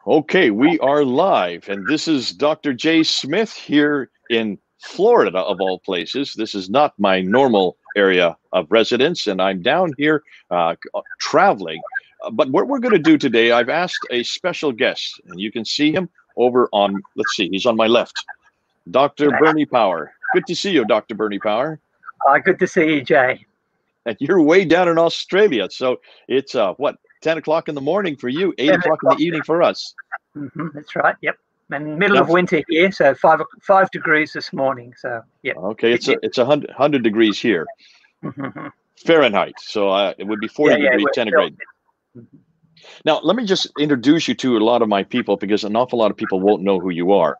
Okay, we are live, and this is Dr. J. Smith here in Florida, of all places. This is not my normal area of residence, and I'm down here traveling. But what we're going to do today, I've asked a special guest, and you can see him over on, let's see, he's on my left, Dr. Bernie Power. Good to see you, Dr. Bernie Power. Good to see you, Jay. And you're way down in Australia, so it's what, 10 o'clock in the morning for you, 8 o'clock in the evening for us. That's right. Yep. And middle of winter here, so 5 degrees this morning. So yeah. Okay, it's 100 degrees here, Fahrenheit. So it would be 40 degrees centigrade. Now, let me just introduce you to a lot of my people, because an awful lot of people won't know who you are.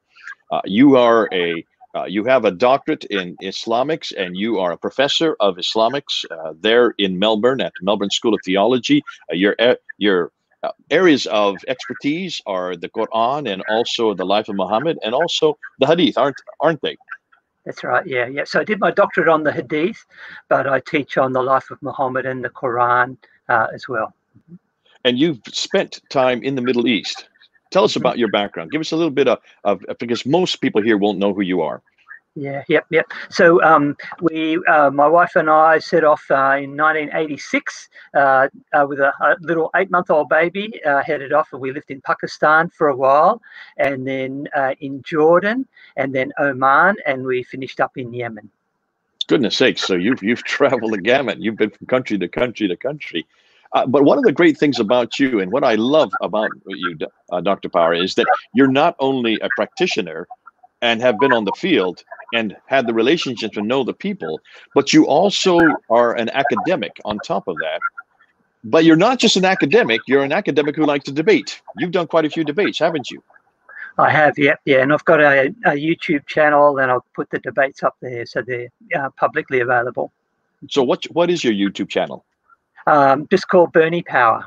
You have a doctorate in Islamics, and you are a professor of Islamics there in Melbourne at the Melbourne School of Theology. Your areas of expertise are the Quran and also the life of Muhammad and also the Hadith, aren't they? That's right. Yeah. So I did my doctorate on the Hadith, but I teach on the life of Muhammad and the Quran as well. And you've spent time in the Middle East. Tell us about your background. Give us a little bit of because most people here won't know who you are. Yep. So my wife and I set off in 1986 with a little 8-month-old baby, headed off, and we lived in Pakistan for a while, and then in Jordan, and then Oman, and we finished up in Yemen. Goodness sakes! So you've traveled the gamut. You've been from country to country to country. But one of the great things about you, and what I love about you, Dr. Power, is that you're not only a practitioner and have been on the field and had the relationships and know the people, but you also are an academic on top of that. But you're not just an academic, you're an academic who likes to debate. You've done quite a few debates, haven't you? I have, yeah. And I've got a YouTube channel, and I'll put the debates up there so they're publicly available. So what is your YouTube channel? Just called Bernie Power.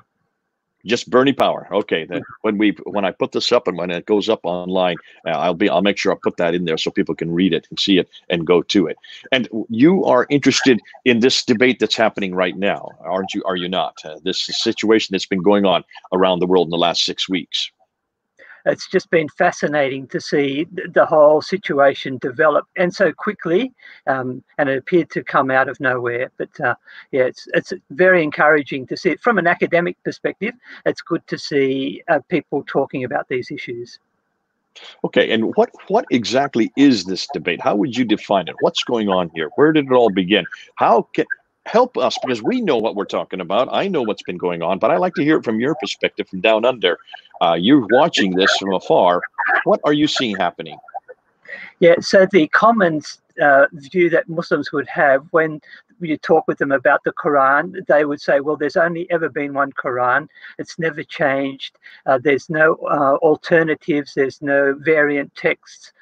Just Bernie Power. Okay. Then when I put this up and when it goes up online, I'll make sure I put that in there so people can read it and see it and go to it. And you are interested in this debate that's happening right now, aren't you? Are you not? This situation that's been going on around the world in the last 6 weeks. It's just been fascinating to see the whole situation develop and so quickly, and it appeared to come out of nowhere. But it's very encouraging to see it from an academic perspective. It's good to see people talking about these issues. Okay, and what exactly is this debate? How would you define it? What's going on here? Where did it all begin? How can help us, because we know what we're talking about. I know what's been going on, but I like to hear it from your perspective, from down under. You're watching this from afar. What are you seeing happening? Yeah, so the common view that Muslims would have when you talk with them about the Quran, they would say, well, there's only ever been one Quran. It's never changed. There's no alternatives. There's no variant texts.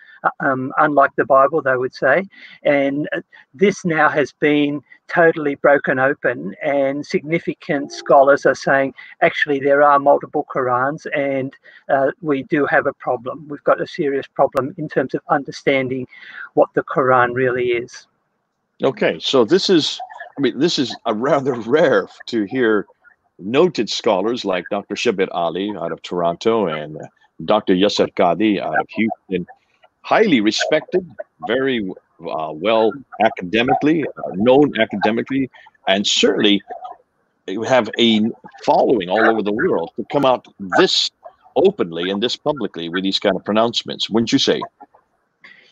Unlike the Bible, they would say. And this now has been totally broken open, and significant scholars are saying, actually, there are multiple Qurans, and we do have a problem. We've got a serious problem in terms of understanding what the Quran really is. Okay, so this is a rather rare to hear noted scholars like Dr. Shabir Ali out of Toronto and Dr. Yasser Qadi out of Houston, highly respected, very well academically, known academically, and certainly have a following all over the world to come out this openly and this publicly with these kind of pronouncements, wouldn't you say?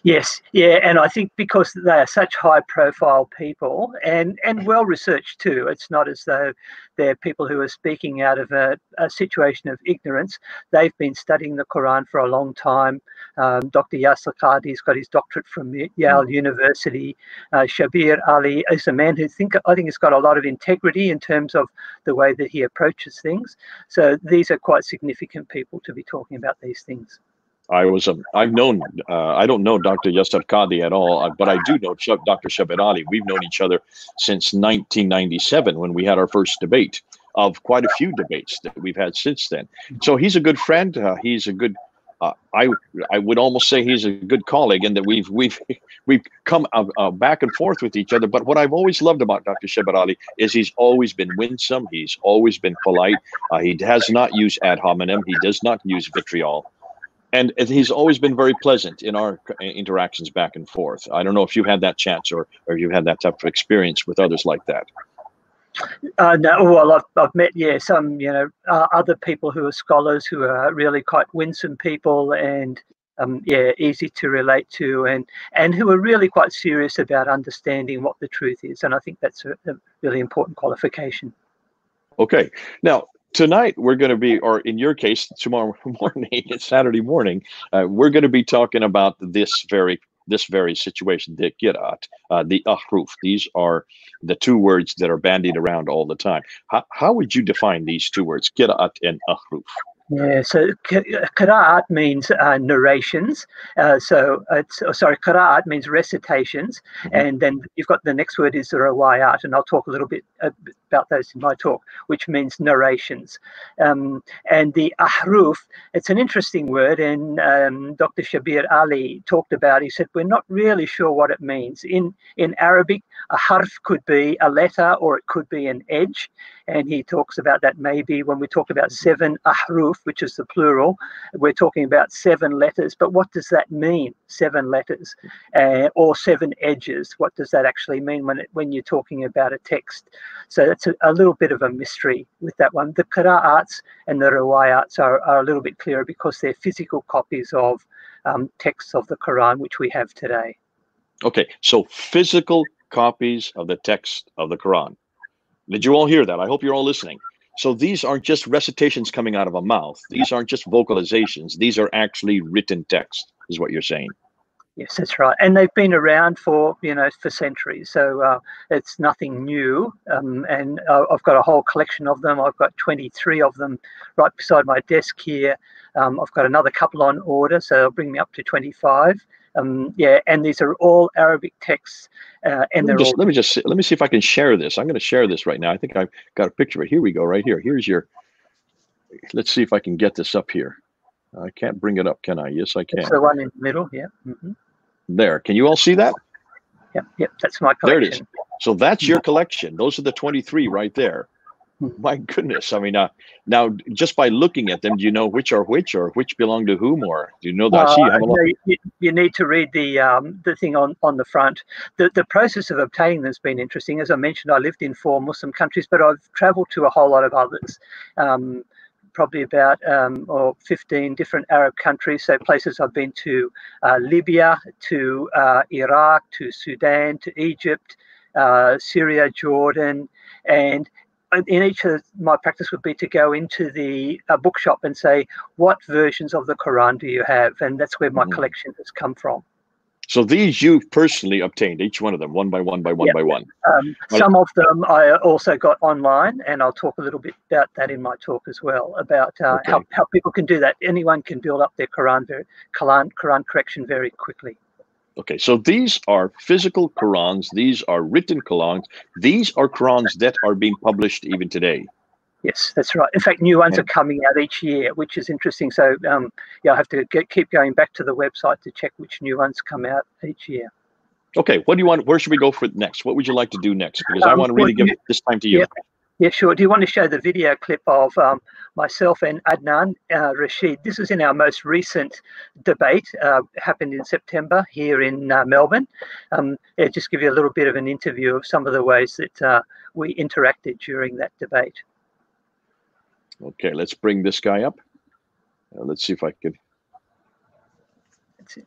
Yes, yeah, and I think because they are such high-profile people and well-researched too, it's not as though they're people who are speaking out of a situation of ignorance. They've been studying the Quran for a long time. Dr. Yasser Qadi's got his doctorate from Yale University. Shabir Ali is a man who I think has got a lot of integrity in terms of the way that he approaches things. So these are quite significant people to be talking about these things. I've known, I don't know Dr. Yasser Qadi at all, but I do know Dr. Shabir Ali. We've known each other since 1997 when we had our first debate, of quite a few debates that we've had since then. So he's a good friend. He's a good I would almost say he's a good colleague, and that we've come back and forth with each other. But what I've always loved about Dr. Shibir Ali is he's always been winsome. He's always been polite. He has not used ad hominem. He does not use vitriol. And he's always been very pleasant in our interactions back and forth. I don't know if you've had that chance or you've had that type of experience with others like that. No, well, I've met, some, other people who are scholars who are really quite winsome people and, easy to relate to and who are really quite serious about understanding what the truth is. And I think that's a really important qualification. Okay. Now, tonight we're going to be, or in your case, tomorrow morning, it's Saturday morning, we're going to be talking about this very situation, the qira'at, the ahruf. These are the two words that are bandied around all the time. How would you define these two words, qira'at and ahruf? Yeah, so qira'at means narrations. Qira'at means recitations, and then you've got the next word is rawayat, and I'll talk a little bit about those in my talk, which means narrations. And the ahruf, it's an interesting word, and Dr. Shibir Ali talked about. He said we're not really sure what it means. In Arabic, a harf could be a letter or it could be an edge, and he talks about that maybe when we talk about 7 ahruf, which is the plural, we're talking about 7 letters. But what does that mean, 7 letters or 7 edges? What does that actually mean when you're talking about a text? So that's a little bit of a mystery with that one. The qira'ats and the riwayats are a little bit clearer because they're physical copies of texts of the Quran, which we have today. Okay, so physical copies of the text of the Quran. Did you all hear that? I hope you're all listening. So these aren't just recitations coming out of a mouth. These aren't just vocalizations. These are actually written text, is what you're saying. Yes, that's right. And they've been around for centuries. So it's nothing new. And I've got a whole collection of them. I've got 23 of them right beside my desk here. I've got another couple on order, so it'll bring me up to 25. And these are all Arabic texts. And let me see if I can share this. I'm going to share this right now. I think I've got a picture of it. Here we go, right here. Here's your. Let's see if I can get this up here. I can't bring it up, can I? Yes, I can. It's the one in the middle, yeah. There. Can you all see that? Yep. That's my collection. There it is. So that's your collection. Those are the 23 right there. My goodness. I mean, now just by looking at them, do you know which are which, or which belong to whom, or do you know that? I see you have a lot. You need to read the thing on the front. The process of obtaining them has been interesting. As I mentioned, I lived in 4 Muslim countries, but I've traveled to a whole lot of others. Probably about 15 different Arab countries. So places I've been to Libya, to Iraq, to Sudan, to Egypt, Syria, Jordan, and in each of my practice would be to go into the bookshop and say, what versions of the Quran do you have? And that's where my collection has come from. So these you personally obtained, each one of them, one by one by one by one. Some of them I also got online, and I'll talk a little bit about that in my talk as well, about how people can do that. Anyone can build up their Quran correction very quickly. Okay, so these are physical Qurans. These are written Qurans. These are Qurans that are being published even today. Yes, that's right. In fact, new ones are coming out each year, which is interesting. So, I have to keep going back to the website to check which new ones come out each year. Okay, what do you want? Where should we go for next? What would you like to do next? Because I want to really give this time to you. Yeah, sure. Do you want to show the video clip of myself and Adnan Rashid? This is in our most recent debate, happened in September here in Melbourne. Just give you a little bit of an interview of some of the ways that we interacted during that debate. Okay, let's bring this guy up. Let's see if I can. That's it.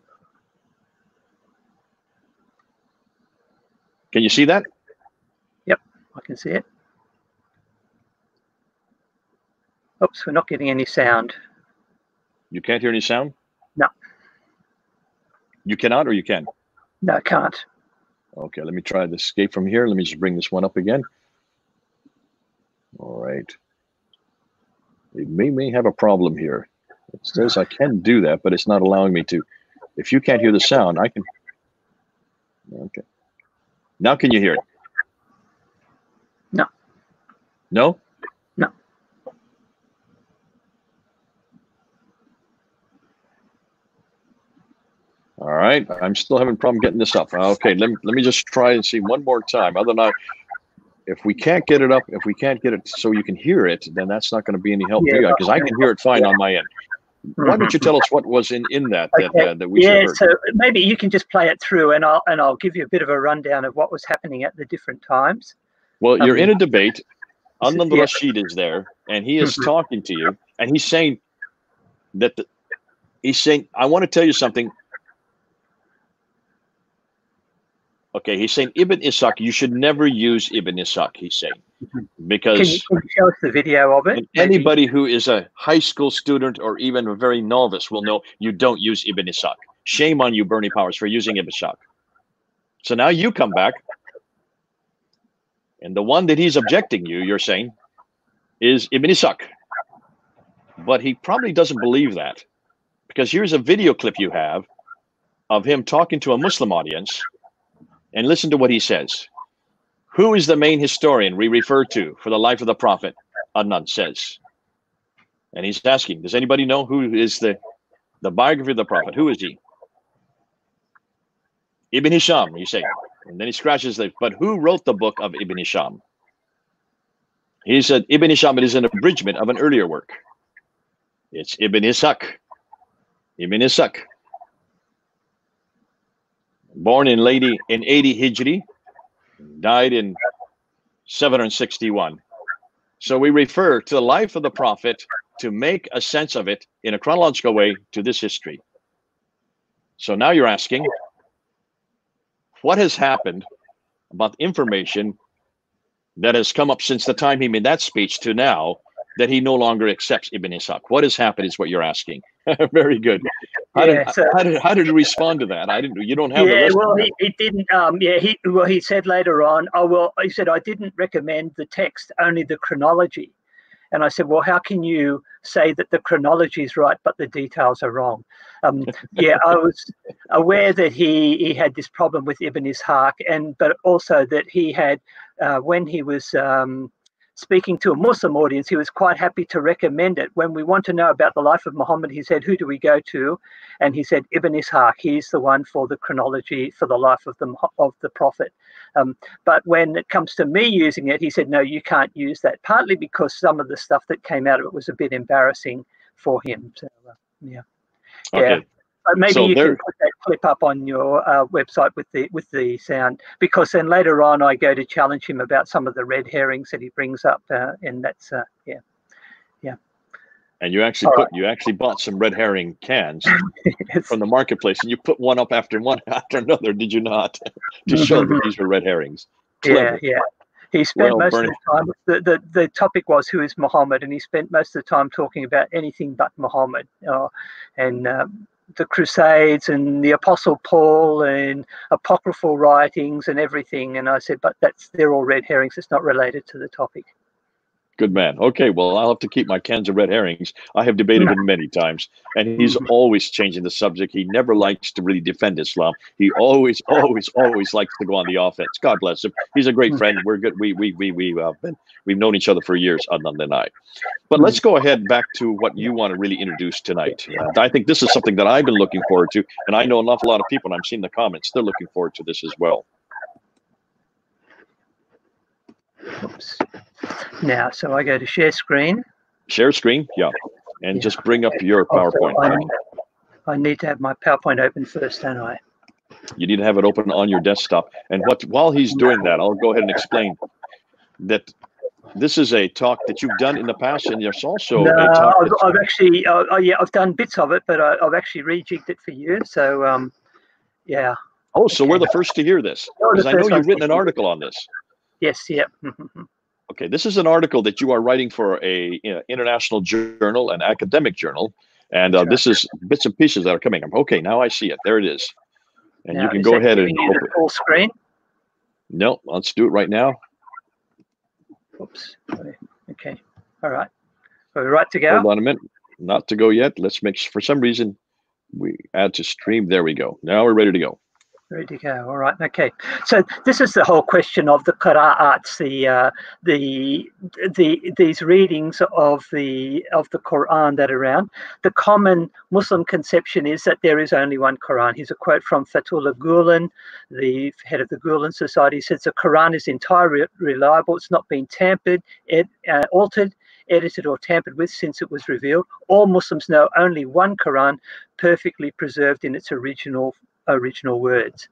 Can you see that? Yep, I can see it. Oops, we're not getting any sound. You can't hear any sound? No. You cannot, or you can? No, I can't. Okay, let me try to escape from here. Let me just bring this one up again. All right. It may have a problem here. It says I can do that, but it's not allowing me to. If you can't hear the sound, I can. Okay. Now can you hear it? No. No? No. All right, I'm still having a problem getting this up. Okay, let me just try and see one more time. Other than that, if we can't get it up, if we can't get it so you can hear it, then that's not going to be any help to you, because I can hear it fine on my end. Why don't you tell us what was in that that we should have heard? So maybe you can just play it through, and I'll give you a bit of a rundown of what was happening at the different times. Well, you're in a debate. Adnan Rashid is there, and he is talking to you, and he's saying that I want to tell you something. Okay, he's saying Ibn Ishaq, you should never use Ibn Ishaq, he's saying. Because can you show us the video of it? Anybody who is a high school student or even a very novice will know you don't use Ibn Ishaq. Shame on you, Bernie Powers, for using Ibn Ishaq. So now you come back, and the one that he's objecting you're saying, is Ibn Ishaq. But he probably doesn't believe that. Because here's a video clip you have of him talking to a Muslim audience, and listen to what he says. Who is the main historian we refer to for the life of the Prophet? Adnan says. And he's asking, does anybody know who is the biography of the Prophet? Who is he? Ibn Hisham, you say. And then he scratches the, but who wrote the book of Ibn Hisham? He said, Ibn Hisham, it is an abridgment of an earlier work. It's Ibn Ishaq. Ibn Ishaq. Born in 80 Hijri, died in 761. So we refer to the life of the Prophet to make a sense of it in a chronological way to this history. So now you're asking, what has happened about information that has come up since the time he made that speech to now that he no longer accepts Ibn Ishaq? What has happened is what you're asking. Very good. How did he respond to that? I didn't. You don't have the rest. Well, he didn't. He said later on. He said, I didn't recommend the text, only the chronology. And I said, well, how can you say that the chronology is right, but the details are wrong? I was aware that he had this problem with Ibn Ishaq, but also that he had, when he was speaking to a Muslim audience, he was quite happy to recommend it. When we want to know about the life of Muhammad, he said, who do we go to? And he said, Ibn Ishaq. He's the one for the chronology for the life of the Prophet. But when it comes to me using it, he said, no, you can't use that, partly because some of the stuff that came out of it was a bit embarrassing for him. So, Okay. Maybe you can put that clip up on your website with the sound, because then later on I go to challenge him about some of the red herrings that he brings up, and that's And you actually bought some red herring cans from the marketplace, and you put one up after another, did you not? To show that these were red herrings. Clever. Yeah. He spent most of the time. The topic was who is Muhammad, and he spent most of the time talking about anything but Muhammad, and the Crusades and the Apostle Paul and apocryphal writings and everything. And I said, but they're all red herrings. It's not related to the topic. Good man. Okay, well, I'll have to keep my cans of red herrings. I have debated him many times, and he's always changing the subject. He never likes to really defend Islam. He always likes to go on the offense. God bless him. He's a great friend. We're good. We've known each other for years, Adnan and I. But let's go ahead back to what you want to really introduce tonight. I think this is something that I've been looking forward to, and I know an awful lot of people, and I'm seeing the comments, they're looking forward to this as well. Oops. Now, so I go to share screen. Share screen, and just bring up your PowerPoint. I need to have my PowerPoint open first, don't I? You need to have it open on your desktop. And while he's doing that, I'll go ahead and explain that this is a talk that you've done in the past, and there's also a talk. I've actually, I've done bits of it, but I've actually rejigged it for you. So, yeah. Oh, so we're the first to hear this, because I know you've written an article on this. Yes, yeah. Okay, this is an article that you are writing for a international journal, an academic journal, and this is bits and pieces that are coming up. Okay, now I see it. There it is. And now, you can go ahead and open it. Full screen? No, let's do it right now. Oops. Okay. All right. Are we right to go? Hold on a minute. Not to go yet. Let's make, for some reason, we add to stream. There we go. Now we're ready to go. Ready to go. All right. Okay. So this is the whole question of the qira'ats, these readings of the Quran that are around. The common Muslim conception is that there is only one Quran. Here's a quote from Fatullah Gulen, the head of the Gulen Society. He says the Quran is entirely reliable. It's not been tampered, altered, edited, or tampered with since it was revealed. All Muslims know only one Quran, perfectly preserved in its original words.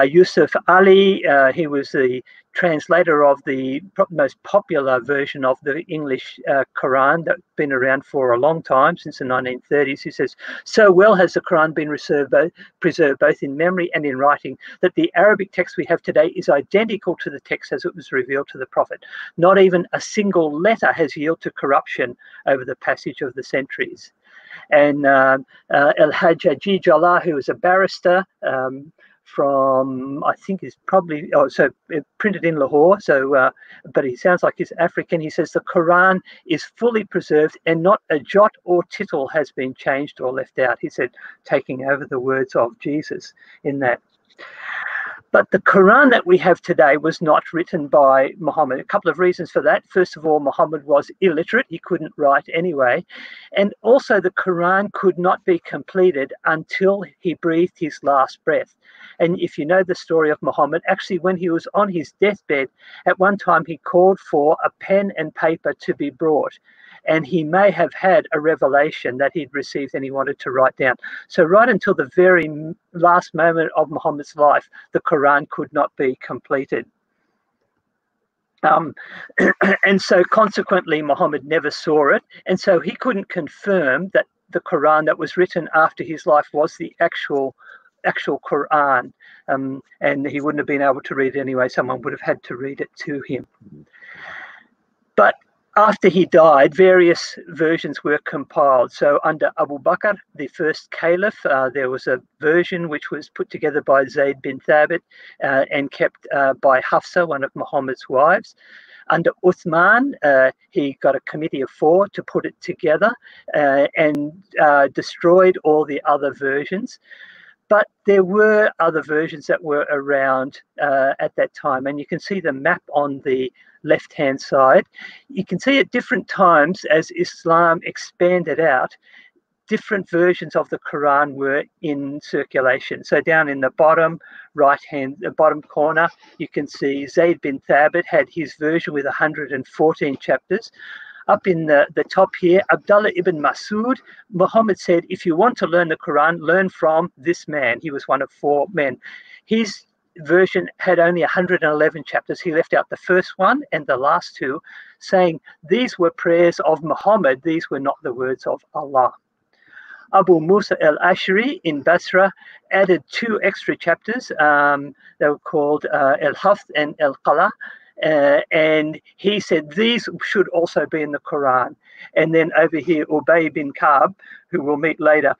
Yusuf Ali, he was the translator of the most popular version of the English Quran that's been around for a long time, since the 1930s. He says, so well has the Quran been preserved both in memory and in writing that the Arabic text we have today is identical to the text as it was revealed to the Prophet. Not even a single letter has yielded to corruption over the passage of the centuries. And Al-Hajjaji Jallah, who was a barrister from, I think is probably, printed in Lahore, but he sounds like he's African. He says the Quran is fully preserved and not a jot or tittle has been changed or left out. He said, taking over the words of Jesus in that. But the Quran that we have today was not written by Muhammad. A couple of reasons for that. First of all, Muhammad was illiterate. He couldn't write anyway. And also the Quran could not be completed until he breathed his last breath. And if you know the story of Muhammad, actually when he was on his deathbed, at one time he called for a pen and paper to be brought. And he may have had a revelation that he'd received and he wanted to write down. So right until the very last moment of Muhammad's life, the Quran could not be completed. And so consequently, Muhammad never saw it. And so he couldn't confirm that the Quran that was written after his life was the actual Quran. And he wouldn't have been able to read it anyway. Someone would have had to read it to him. But after he died, various versions were compiled. So under Abu Bakr, the first caliph, there was a version which was put together by Zayd bin Thabit and kept by Hafsa, one of Muhammad's wives. Under Uthman, he got a committee of 4 to put it together and destroyed all the other versions. But there were other versions that were around at that time. And you can see the map on the left-hand side. You can see at different times as Islam expanded out, different versions of the Quran were in circulation. So down in the bottom bottom corner, you can see Zayd bin Thabit had his version with 114 chapters. Up in the top here, Abdullah ibn Masud, Muhammad said, if you want to learn the Quran, learn from this man. He was one of 4 men. His version had only 111 chapters. He left out the first one and the last 2, saying these were prayers of Muhammad. These were not the words of Allah. Abu Musa al-Ashari in Basra added 2 extra chapters. They were called al-Hafs and al-Qala. And he said these should also be in the Quran. And then over here, Ubay bin Ka'b, who we'll meet later,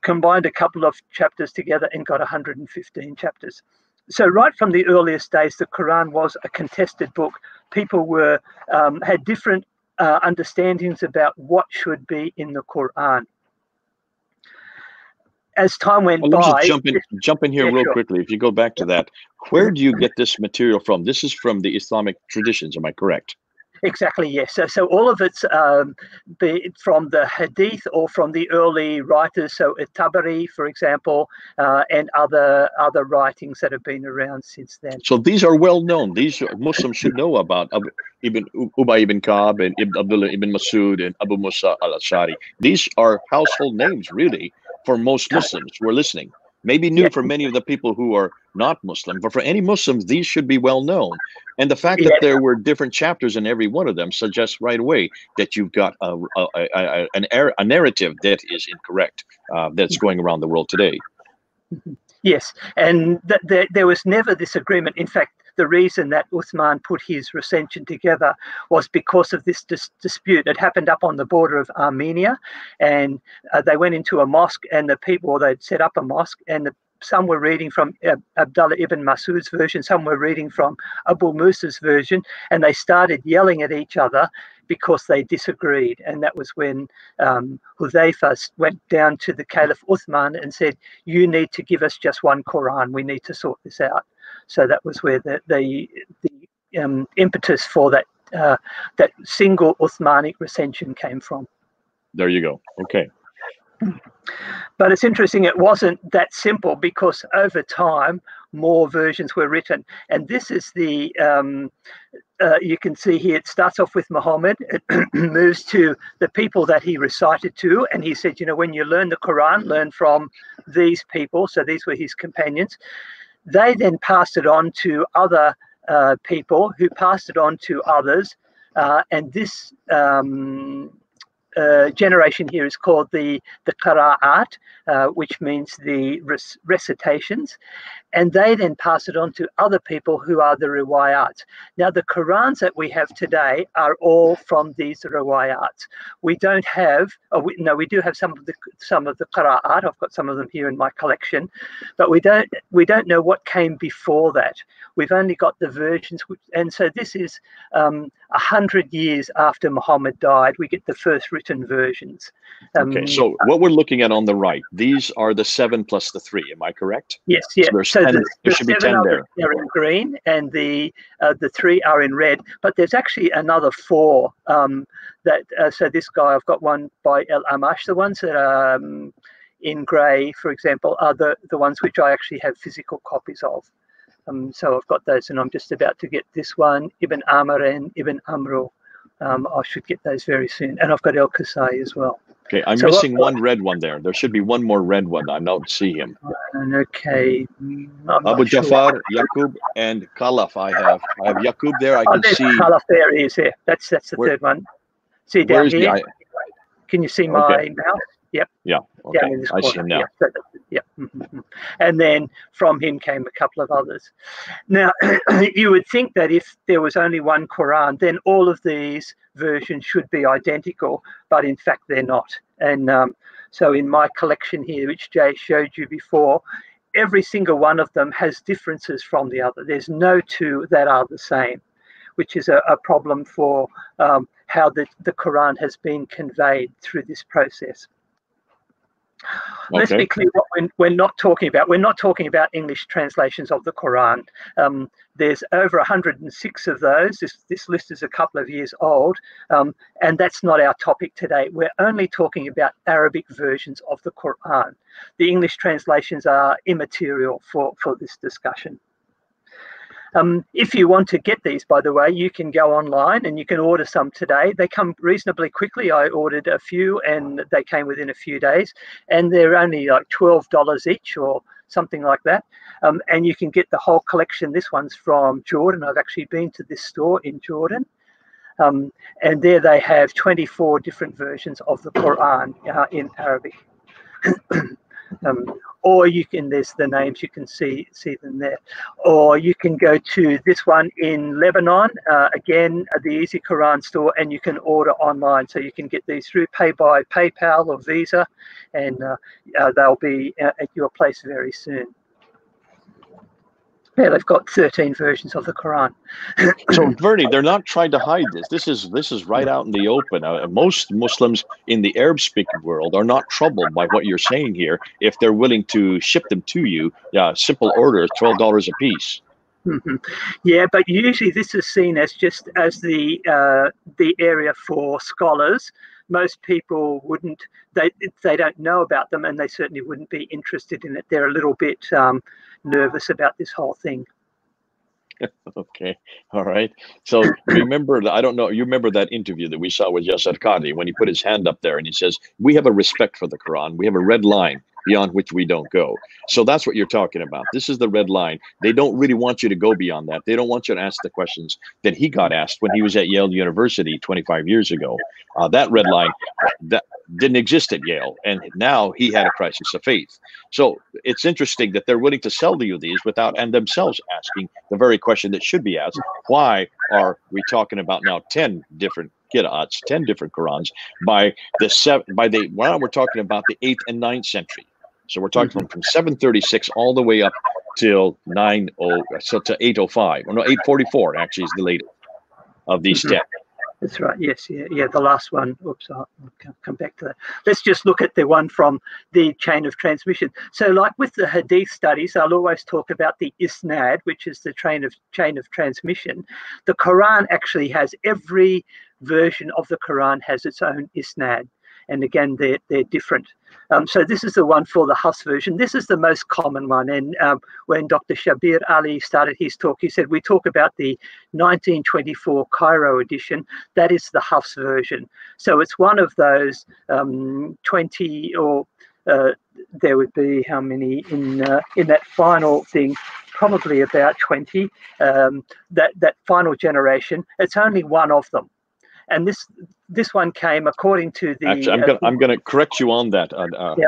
combined a couple of chapters together and got 115 chapters. So right from the earliest days, the Quran was a contested book. People were had different understandings about what should be in the Quran. As time went by, let me just jump in here real quickly. If you go back to that, where do you get this material from? This is from the Islamic traditions, am I correct? Exactly, yes. So all of it's from the Hadith or from the early writers. So Tabari, for example, and other writings that have been around since then. So these are well known. These Muslims should know about Ubay ibn Ka'b and Abdullah ibn Masud and Abu Musa al-Ashari. These are household names, really, for most Muslims who are listening. Maybe new for many of the people who are not Muslim, but for any Muslims, these should be well known. And the fact that there were different chapters in every one of them suggests right away that you've got a narrative that is incorrect, that's going around the world today. Yes, and there was never this agreement. In fact, the reason that Uthman put his recension together was because of this dispute. It happened up on the border of Armenia, and they went into a mosque, and the people, or they'd set up a mosque, and some were reading from Abdullah ibn Masud's version, some were reading from Abu Musa's version, and they started yelling at each other because they disagreed. And that was when Hudhayfa went down to the Caliph Uthman and said, "You need to give us just one Quran. We need to sort this out." So that was where the impetus for that single Uthmanic recension came from. There you go. Okay. But it's interesting, it wasn't that simple, because over time more versions were written. And this is the you can see here, it starts off with Muhammad, it moves to the people that he recited to, and he said, you know, when you learn the Quran, learn from these people. So these were his companions. They then passed it on to other people who passed it on to others, and this generation here is called the qira'at, which means the recitations, and they then pass it on to other people who are the riwayat. Now the Qurans that we have today are all from these riwayat. We don't have, we do have some of the qira'at. I've got some of them here in my collection, but we don't know what came before that. We've only got the versions, and so this is 100 years after Muhammad died. We get the first written versions. Okay, so what we're looking at on the right, these are the 7 plus the 3. Am I correct? Yes, yes. So there's 10, there should be 10 there. They're in green, and the 3 are in red. But there's actually another 4. So this guy, I've got one by El Amash. The ones that are in grey, for example, are the ones which I actually have physical copies of. So I've got those, and I'm just about to get this one, Ibn Amr and Ibn Amru. I should get those very soon. And I've got El Qasai as well. Okay, I'm missing one red one there. There should be one more red one. I don't see him. Okay. Abu Jafar, Yaqub, and Khalaf. I have Yaqub there. I can see. Khalaf there. He is here. That's the third one. See down here? Can you see my mouse? Yep. Yeah. Okay. I see him now. Yep. And then from him came a couple of others. Now, you would think that if there was only one Quran, then all of these versions should be identical, but in fact they're not. And so in my collection here, which Jay showed you before, every single one of them has differences from the other. There's no 2 that are the same, which is a problem for how the Quran has been conveyed through this process. Okay. Let's be clear what we're not talking about. We're not talking about English translations of the Quran. There's over 106 of those. This list is a couple of years old, and that's not our topic today. We're only talking about Arabic versions of the Quran. The English translations are immaterial for this discussion. If you want to get these, by the way, you can go online and you can order some today. They come reasonably quickly. I ordered a few and they came within a few days, and they're only like $12 each or something like that. And you can get the whole collection. This one's from Jordan. I've actually been to this store in Jordan. And there they have 24 different versions of the Quran in Arabic. Or you can, there's the names, you can see them there. Or you can go to this one in Lebanon, again, the Easy Quran store, and you can order online. So you can get these through Pay by PayPal or Visa, and they'll be at your place very soon. Yeah, they've got 13 versions of the Quran. So, Bernie, they're not trying to hide this. This is right out in the open. Most Muslims in the Arab-speaking world are not troubled by what you're saying here if they're willing to ship them to you. Yeah, simple order, $12 a piece. Yeah, but usually this is seen as just as the area for scholars. Most people wouldn't, they don't know about them, and they certainly wouldn't be interested in it. They're a little bit nervous about this whole thing. Okay, all right. So remember, I don't know, you remember that interview that we saw with Yasser Qadhi when he put his hand up there and he says, we have a respect for the Quran. We have a red line beyond which we don't go. So that's what you're talking about. This is the red line. They don't really want you to go beyond that. They don't want you to ask the questions that he got asked when he was at Yale University 25 years ago. That red line that didn't exist at Yale, and now he had a crisis of faith. So it's interesting that they're willing to sell to you these without and themselves asking the very question that should be asked: why are we talking about now 10 different qira'ats, 10 different Qurans by the now we're talking about the 8th and 9th century? So we're talking from 736 all the way up till 805. Or no, 844 actually is the latest of these 10. That's right. Yes. Yeah. The last one. Oops. I'll come back to that. Let's just look at the one from the chain of transmission. So, like with the Hadith studies, I'll always talk about the isnad, which is the chain of transmission. The Quran actually has every version of the Quran has its own isnad, and again, they're different. So this is the one for the Hafs version. This is the most common one. And when Dr. Shabir Ali started his talk, he said, we talk about the 1924 Cairo edition. That is the Hafs version. So it's one of those 20 or there would be how many in that final thing? Probably about 20. That final generation. It's only one of them. And this one came according to the. Actually, I'm going to correct you on that,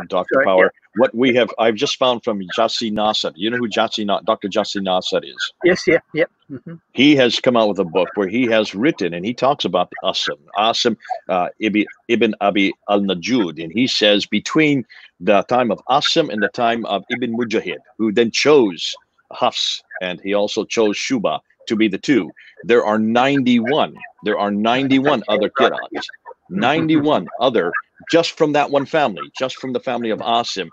Dr. Power. Yeah. What we have, I've just found from Jassi Nasser. You know who Dr. Jassi Nasser is? Yes. Yeah. He has come out with a book where he has written, and he talks about Asim Ibn Abi al-Najud, and he says between the time of Asim and the time of Ibn Mujahid, who then chose Hafs, and he also chose Shuba to be the two. There are 91. There are 91 other qira'ats. 91 other, just from that one family, just from the family of Asim.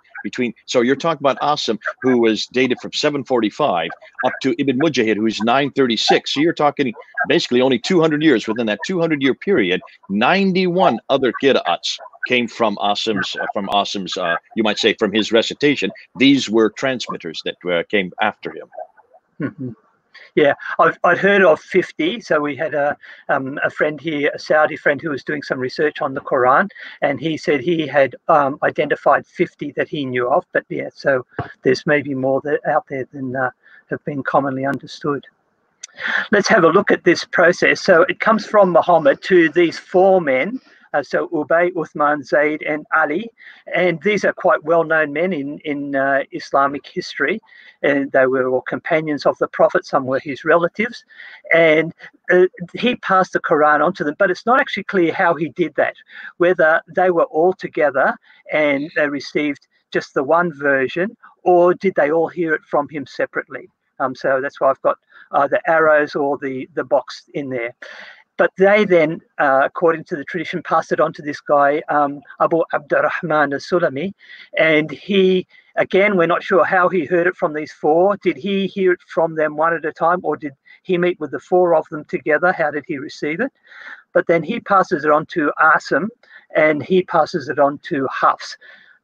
So you're talking about Asim, who was dated from 745 up to Ibn Mujahid, who's 936. So you're talking basically only 200 years. Within that 200-year period, 91 other qira'ats came from Asim's, you might say, from his recitation. These were transmitters that came after him. Yeah, I'd heard of 50. So we had a friend here, a Saudi friend, who was doing some research on the Quran, and he said he had identified 50 that he knew of. But yeah, so there's maybe more out there than have been commonly understood. Let's have a look at this process. So it comes from Muhammad to these four men. So Ubay, Uthman, Zayd, and Ali, and these are quite well-known men in Islamic history, and they were all companions of the Prophet. Some were his relatives, and he passed the Quran on to them. But it's not actually clear how he did that, whether they were all together and they received just the one version, or did they all hear it from him separately? So that's why I've got the arrows or the box in there. But they then, according to the tradition, passed it on to this guy, Abu Abdurrahman al-Sulami. And he, again, we're not sure how he heard it from these four. Did he hear it from them one at a time, or did he meet with the four of them together? How did he receive it? But then he passes it on to Asim, and he passes it on to Hafs.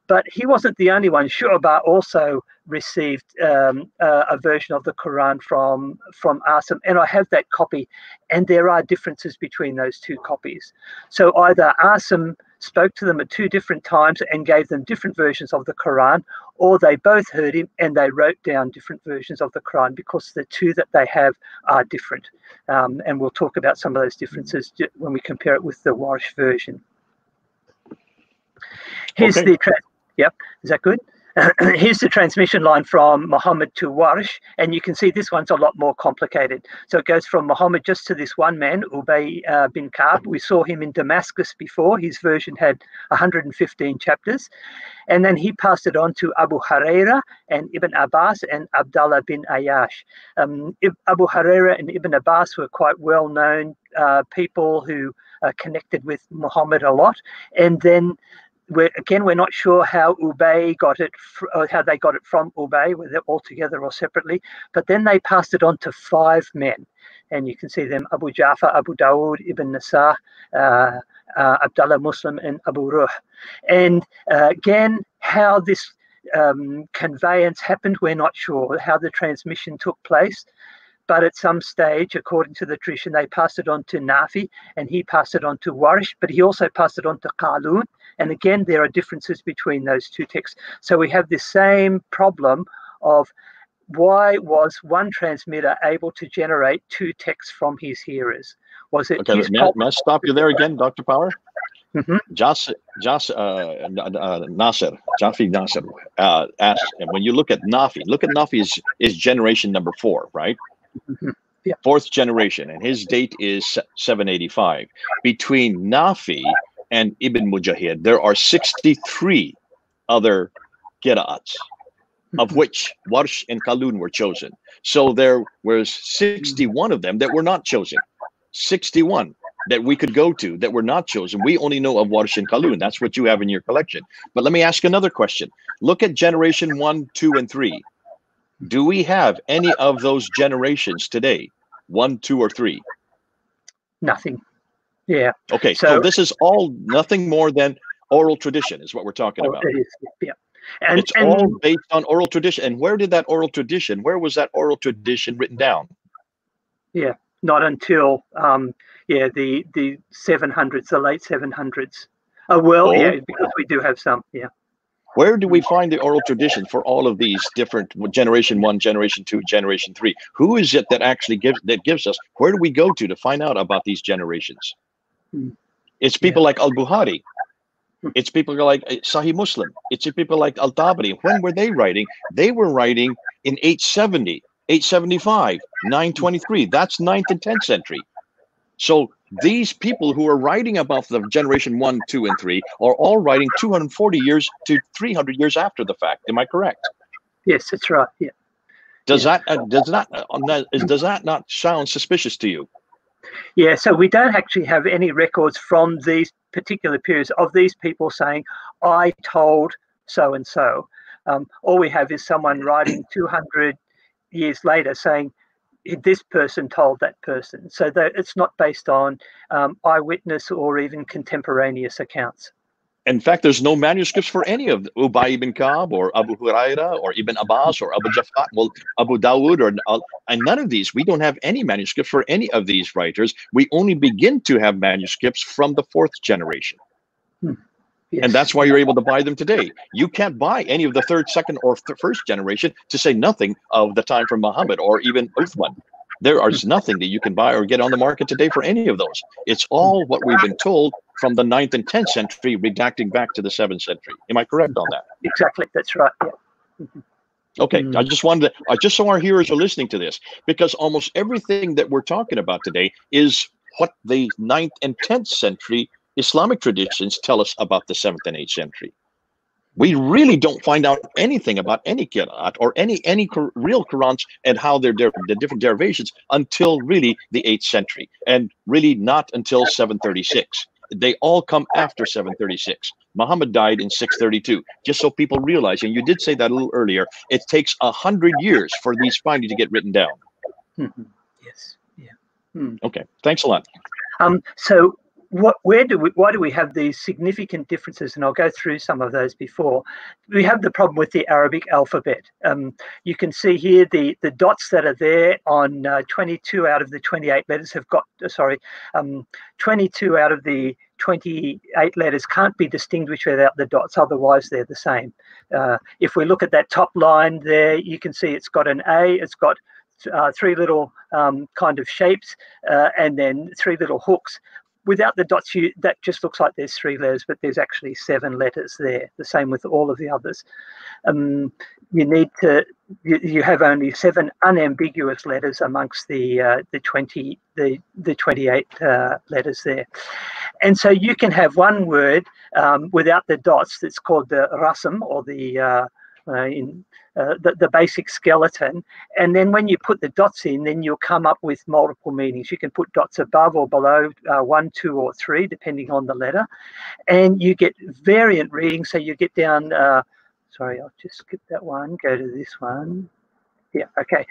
But he wasn't the only one. Shu'bah also received a version of the Quran from Asim, and I have that copy, and there are differences between those two copies. So either Asim spoke to them at two different times and gave them different versions of the Quran, or they both heard him and they wrote down different versions of the Quran, because the two that they have are different. And we'll talk about some of those differences when we compare it with the Warsh version. Here's the Yep, is that good? Here's the transmission line from Muhammad to Warsh, and you can see this one's a lot more complicated. So it goes from Muhammad just to this one man, Ubay bin Ka'b. We saw him in Damascus before. His version had 115 chapters. And then he passed it on to Abu Huraira and Ibn Abbas and Abdullah bin Ayyash. Abu Huraira and Ibn Abbas were quite well-known people who connected with Muhammad a lot. And then we're not sure how Ubay got it, or how they got it from Ubay, whether all together or separately. But then they passed it on to five men, and you can see them: Abu Ja'far, Abu Dawood, Ibn Nasa, Abdullah Muslim, and Abu Ruh. And again, how this conveyance happened, we're not sure. How the transmission took place. But at some stage, according to the tradition, they passed it on to Nafi, and he passed it on to Warsh, but he also passed it on to Qalun. And again, there are differences between those two texts. So we have this same problem of why was one transmitter able to generate two texts from his hearers? Was it okay? May I stop you there again, Dr. Power? Mm-hmm. Jafi Nasser asked, and when you look at Nafi is generation number 4, right? Mm-hmm. Yeah. 4th generation, and his date is 785. Between Nafi and Ibn Mujahid, there are 63 other qira'ats, of which Warsh and Qalun were chosen. So there was 61 of them that were not chosen. 61 that we could go to that were not chosen. We only know of Warsh and Qalun. That's what you have in your collection. But let me ask another question. Look at generation 1, 2, and 3. Do we have any of those generations today? 1, 2, or 3? Nothing. Yeah. Okay, so this is all nothing more than oral tradition is what we're talking about. It is, yeah. And it's all based on oral tradition. And where was that oral tradition written down? Yeah, not until the 700s, the late 700s. Yeah, because we do have some. Yeah. Where do we find the oral tradition for all of these different generation 1, generation 2, generation 3? Who is it that actually gives us? Where do we go to find out about these generations? It's people like Al-Bukhari. It's people like Sahih Muslim. It's people like Al-Tabari. When were they writing? They were writing in 870, 875, 923. That's 9th and 10th century. So these people who are writing about the generation 1, 2, and 3 are all writing 240 years to 300 years after the fact. Am I correct? Yes, that's right. Yeah. Does that not sound suspicious to you? Yeah, so we don't actually have any records from these particular periods of these people saying, I told so and so. All we have is someone writing 200 years later saying, this person told that person. So that it's not based on eyewitness or even contemporaneous accounts. In fact, there's no manuscripts for any of Ubay ibn Ka'b or Abu Huraira or Ibn Abbas or Abu Jafar, well, Abu Dawud, and none of these. We don't have any manuscripts for any of these writers. We only begin to have manuscripts from the 4th generation. Yes. And that's why you're able to buy them today. You can't buy any of the 3rd, 2nd, or 1st generation, to say nothing of the time from Muhammad or even Uthman. There is nothing that you can buy or get on the market today for any of those. It's all what we've been told from the 9th and 10th century, redacting back to the 7th century. Am I correct on that? Exactly, that's right. Yeah. Okay, I just so our hearers are listening to this, because almost everything that we're talking about today is what the 9th and 10th century Islamic traditions tell us about the 7th and 8th century. We really don't find out anything about any qira'at or any real Qur'ans and how the different derivations until really the 8th century, and really not until 736. They all come after 736. Muhammad died in 632. Just so people realize, and you did say that a little earlier, it takes 100 years for these findings to get written down. Yes. Yeah. Okay. Thanks a lot. So why do we have these significant differences? And I'll go through some of those before. We have the problem with the Arabic alphabet. You can see here the dots that are there on 22 out of the 28 letters have got, 22 out of the 28 letters can't be distinguished without the dots, otherwise they're the same. If we look at that top line there, you can see it's got an A, it's got 3 little kind of shapes, and then 3 little hooks. Without the dots, that just looks like there's 3 letters, but there's actually 7 letters there. The same with all of the others. You have only 7 unambiguous letters amongst the 28 letters there, and so you can have one word without the dots that's called the rasm, or the basic skeleton, and then when you put the dots in, then you'll come up with multiple meanings. You can put dots above or below 1, 2, or 3, depending on the letter, and you get variant readings. So you get down, sorry, I'll just skip that one, go to this one. Yeah, okay.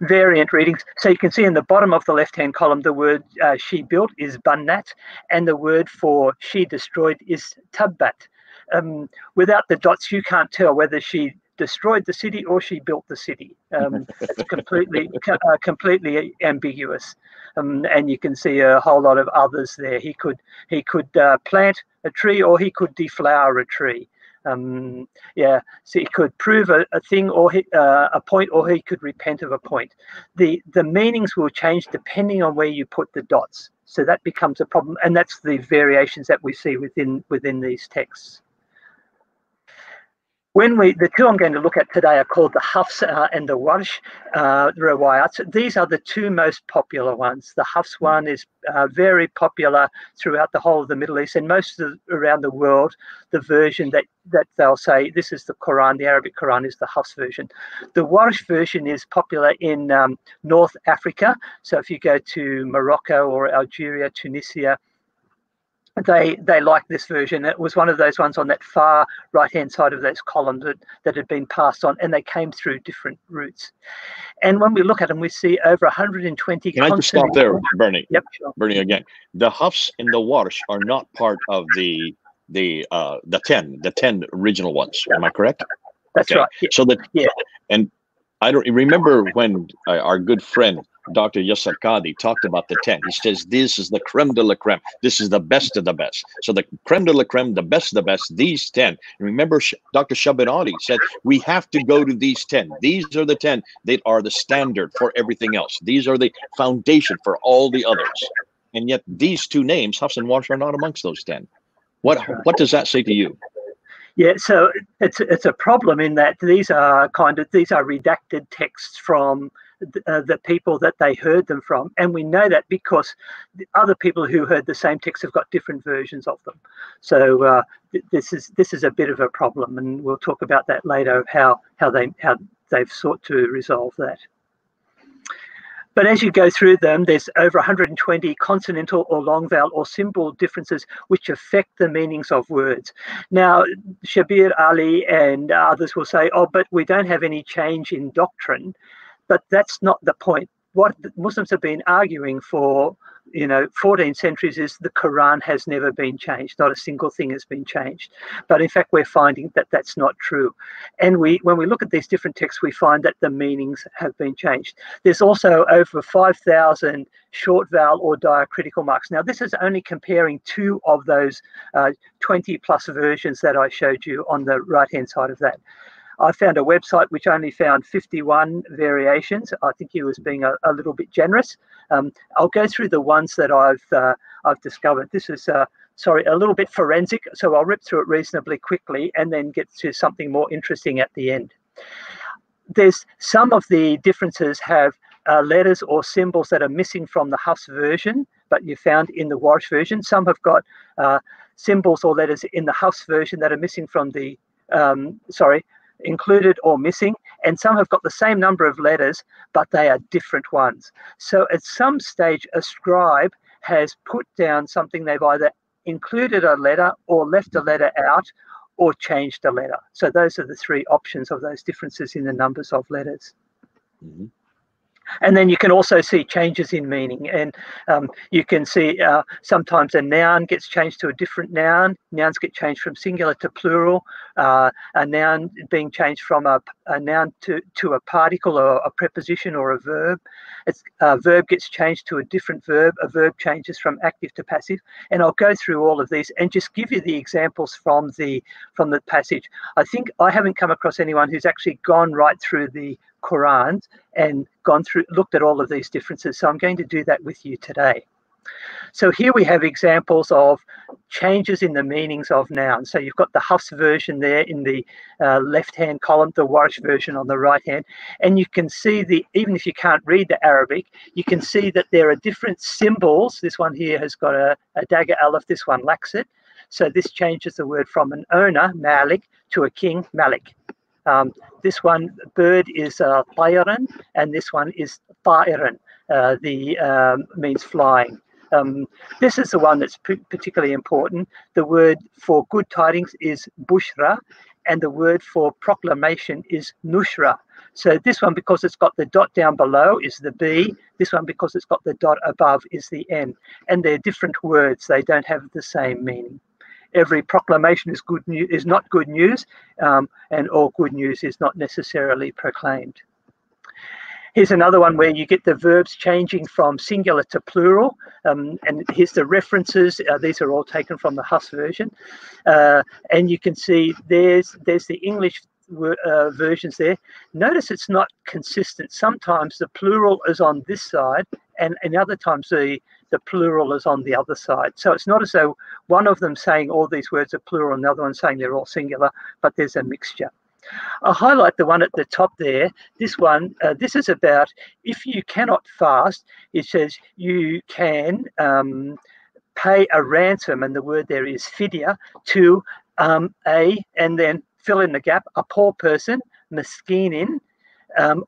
Variant readings. So you can see in the bottom of the left-hand column, the word she built is bannat, and the word for she destroyed is tabbat. Without the dots, you can't tell whether she destroyed the city or she built the city. It's completely ambiguous, and you can see a whole lot of others there. He could plant a tree, or he could deflower a tree. So he could prove a thing, or a point, or he could repent of a point. The meanings will change depending on where you put the dots. So that becomes a problem, and that's the variations that we see within these texts. The two I'm going to look at today are called the Hafs and the Warsh riwayats. These are the two most popular ones. The Hafs one is very popular throughout the whole of the Middle East and around the world. The version that they'll say, this is the Quran, the Arabic Quran is the Hafs version. The Warsh version is popular in North Africa. So if you go to Morocco or Algeria, Tunisia, they like this version. It was one of those ones on that far right-hand side of those columns that had been passed on, and they came through different routes. And when we look at them, we see over 120 Can I just stop there, Bernie? Yep, sure. Bernie, again, the Hafs and the Warsh are not part of the 10 original ones. Am I correct? That's right. Yeah. So and I don't remember when our good friend Dr. Yasser Qadi talked about the 10. He says, this is the creme de la creme. This is the best of the best. So the creme de la creme, the best of the best, these 10. And remember, Dr. Shabir Ali said, we have to go to these 10. These are the 10 that are the standard for everything else. These are the foundation for all the others. And yet these two names, Hafs and Warsh, are not amongst those 10. What does that say to you? Yeah, so it's a problem in that these are redacted texts from the people that they heard them from, and we know that because the other people who heard the same text have got different versions of them. So this is a bit of a problem, and we'll talk about that later, how they've sought to resolve that. But as you go through them, there's over 120 consonantal or long vowel or symbol differences which affect the meanings of words. Now, Shabir Ali and others will say, oh, but we don't have any change in doctrine. But that's not the point. What Muslims have been arguing for, 14 centuries is the Quran has never been changed. Not a single thing has been changed. But in fact, we're finding that that's not true. And when we look at these different texts, we find that the meanings have been changed. There's also over 5,000 short vowel or diacritical marks. Now, this is only comparing two of those 20 plus versions that I showed you on the right-hand side of that. I found a website which only found 51 variations. I think he was being a little bit generous. I'll go through the ones that I've discovered. This is a little bit forensic, so I'll rip through it reasonably quickly and then get to something more interesting at the end. There's some of the differences have letters or symbols that are missing from the Hafs version, but you found in the Warsh version. Some have got symbols or letters in the Hafs version that are missing from the included or missing, and some have got the same number of letters, but they are different ones. So at some stage, a scribe has put down something. They've either included a letter or left a letter out or changed a letter. So those are the three options of those differences in the numbers of letters. Mm-hmm. And then you can also see changes in meaning, and you can see sometimes a noun gets changed to a different noun. Nouns get changed from singular to plural. A noun being changed from a noun to a particle or a preposition or a verb. A verb gets changed to a different verb. A verb changes from active to passive. And I'll go through all of these and just give you the examples from the passage. I think I haven't come across anyone who's actually gone right through the Qur'an and looked at all of these differences. So I'm going to do that with you today. So here we have examples of changes in the meanings of nouns. So you've got the Hafs version there in the left-hand column, the Warsh version on the right-hand, and you can see even if you can't read the Arabic, you can see that there are different symbols. This one here has got a dagger aleph, this one lacks it. So this changes the word from an owner, Malik, to a king, Malik. This one, bird, is tayran, and this one is ta'iran, means flying. This is the one that's particularly important. The word for good tidings is bushra, and the word for proclamation is nushra. So this one, because it's got the dot down below, is the B. This one, because it's got the dot above, is the N. And they're different words. They don't have the same meaning. Every proclamation is good news, is not good news, and all good news is not necessarily proclaimed. Here's another one where you get the verbs changing from singular to plural, and here's the references. These are all taken from the Hafs version, and you can see there's the English versions there. Notice it's not consistent. Sometimes the plural is on this side, and other times the plural is on the other side. So it's not as though one of them saying all these words are plural and the other one saying they're all singular, but there's a mixture. I'll highlight the one at the top there. This one, this is about if you cannot fast, it says you can pay a ransom, and the word there is fidya, to and then fill in the gap, a poor person, miskinin,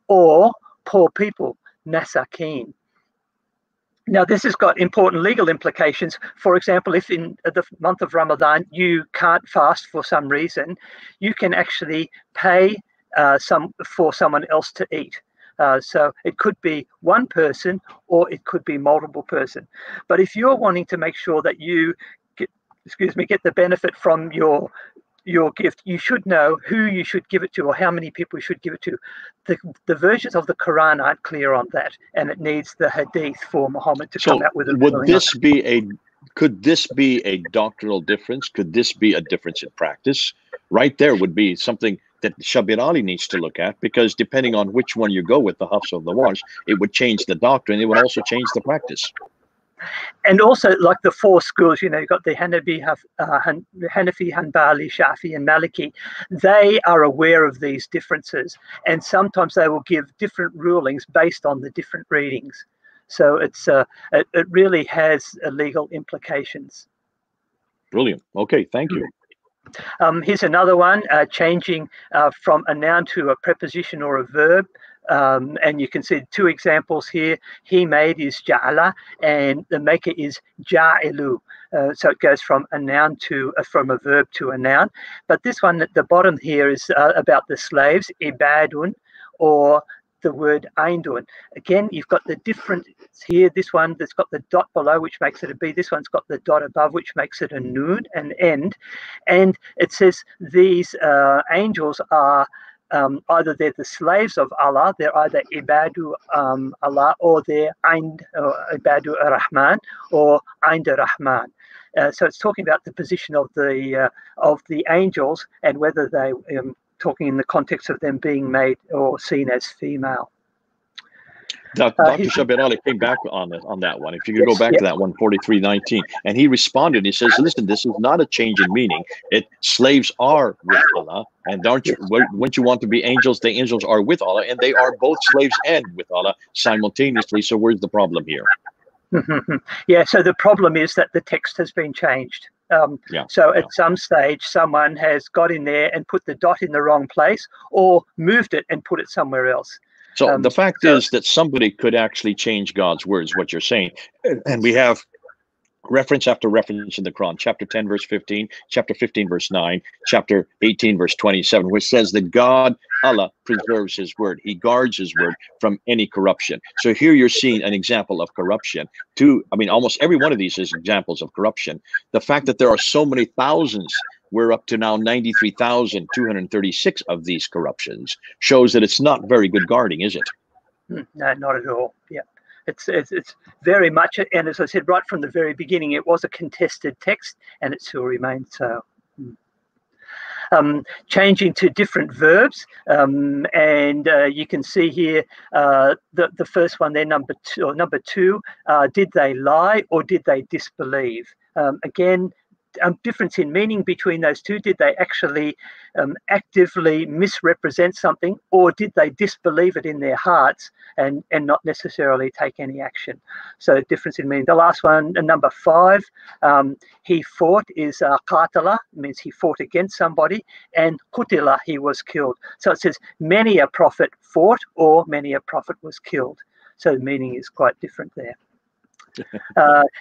or poor people, masakin. Now, this has got important legal implications. For example, if in the month of Ramadan you can't fast for some reason, you can actually pay for someone else to eat. So it could be one person or it could be multiple person. But if you're wanting to make sure that you get the benefit from your gift, you should know who you should give it to or how many people you should give it to. The versions of the Quran aren't clear on that, and it needs the hadith for Muhammad to come out with a would this be could this be a doctrinal difference? Could this be a difference in practice? Right there would be something that Shabir Ali needs to look at, because depending on which one you go with, the Hafs or the Warsh, it would change the doctrine. It would also change the practice. And also, like the four schools, you've got the Hanafi, Hanbali, Shafi, and Maliki. They are aware of these differences, and sometimes they will give different rulings based on the different readings. So it really has legal implications. Brilliant. Okay, thank you. Here's another one, changing from a noun to a preposition or a verb. And you can see two examples here. He made is ja'ala, and the maker is ja'ilu. So it goes from a noun from a verb to a noun. But this one at the bottom here is about the slaves, ibadun, or the word aindun. Again, you've got the difference here. This one that's got the dot below, which makes it a B. This one's got the dot above, which makes it a noon, an end. And it says these angels are either they're the slaves of Allah, they're either ibadu Allah, or they're ibadu Rahman or Aind Rahman. So it's talking about the position of the angels and whether they talking in the context of them being made or seen as female. Dr. Shabir Ali came back on that one. If you could go back to that one, 43:19, and he responded. He says, "Listen, this is not a change in meaning. Slaves are with Allah, and wouldn't you want to be angels? The angels are with Allah, and they are both slaves and with Allah simultaneously. So where's the problem here?" Yeah. So the problem is that the text has been changed. So at some stage, someone has got in there and put the dot in the wrong place, or moved it and put it somewhere else. So the fact is that somebody could actually change God's words, what you're saying. And we have reference after reference in the Quran, chapter 10, verse 15, chapter 15, verse 9, chapter 18, verse 27, which says that God, Allah, preserves his word. He guards his word from any corruption. So here you're seeing an example of corruption. Almost every one of these is examples of corruption. The fact that there are so many thousands, we're up to now 93,236 of these corruptions, shows that it's not very good guarding, is it? No, not at all. Yeah. It's very much, and as I said right from the very beginning, it was a contested text, and it still remains so. Changing to different verbs, and you can see here the first one there, number two, did they lie or did they disbelieve? Again, difference in meaning between those two. Did they actually actively misrepresent something, or did they disbelieve it in their hearts and not necessarily take any action? So difference in meaning. The last one, number 5, he fought is qatala, means he fought against somebody, and qutila, he was killed. So it says many a prophet fought or many a prophet was killed. So the meaning is quite different there.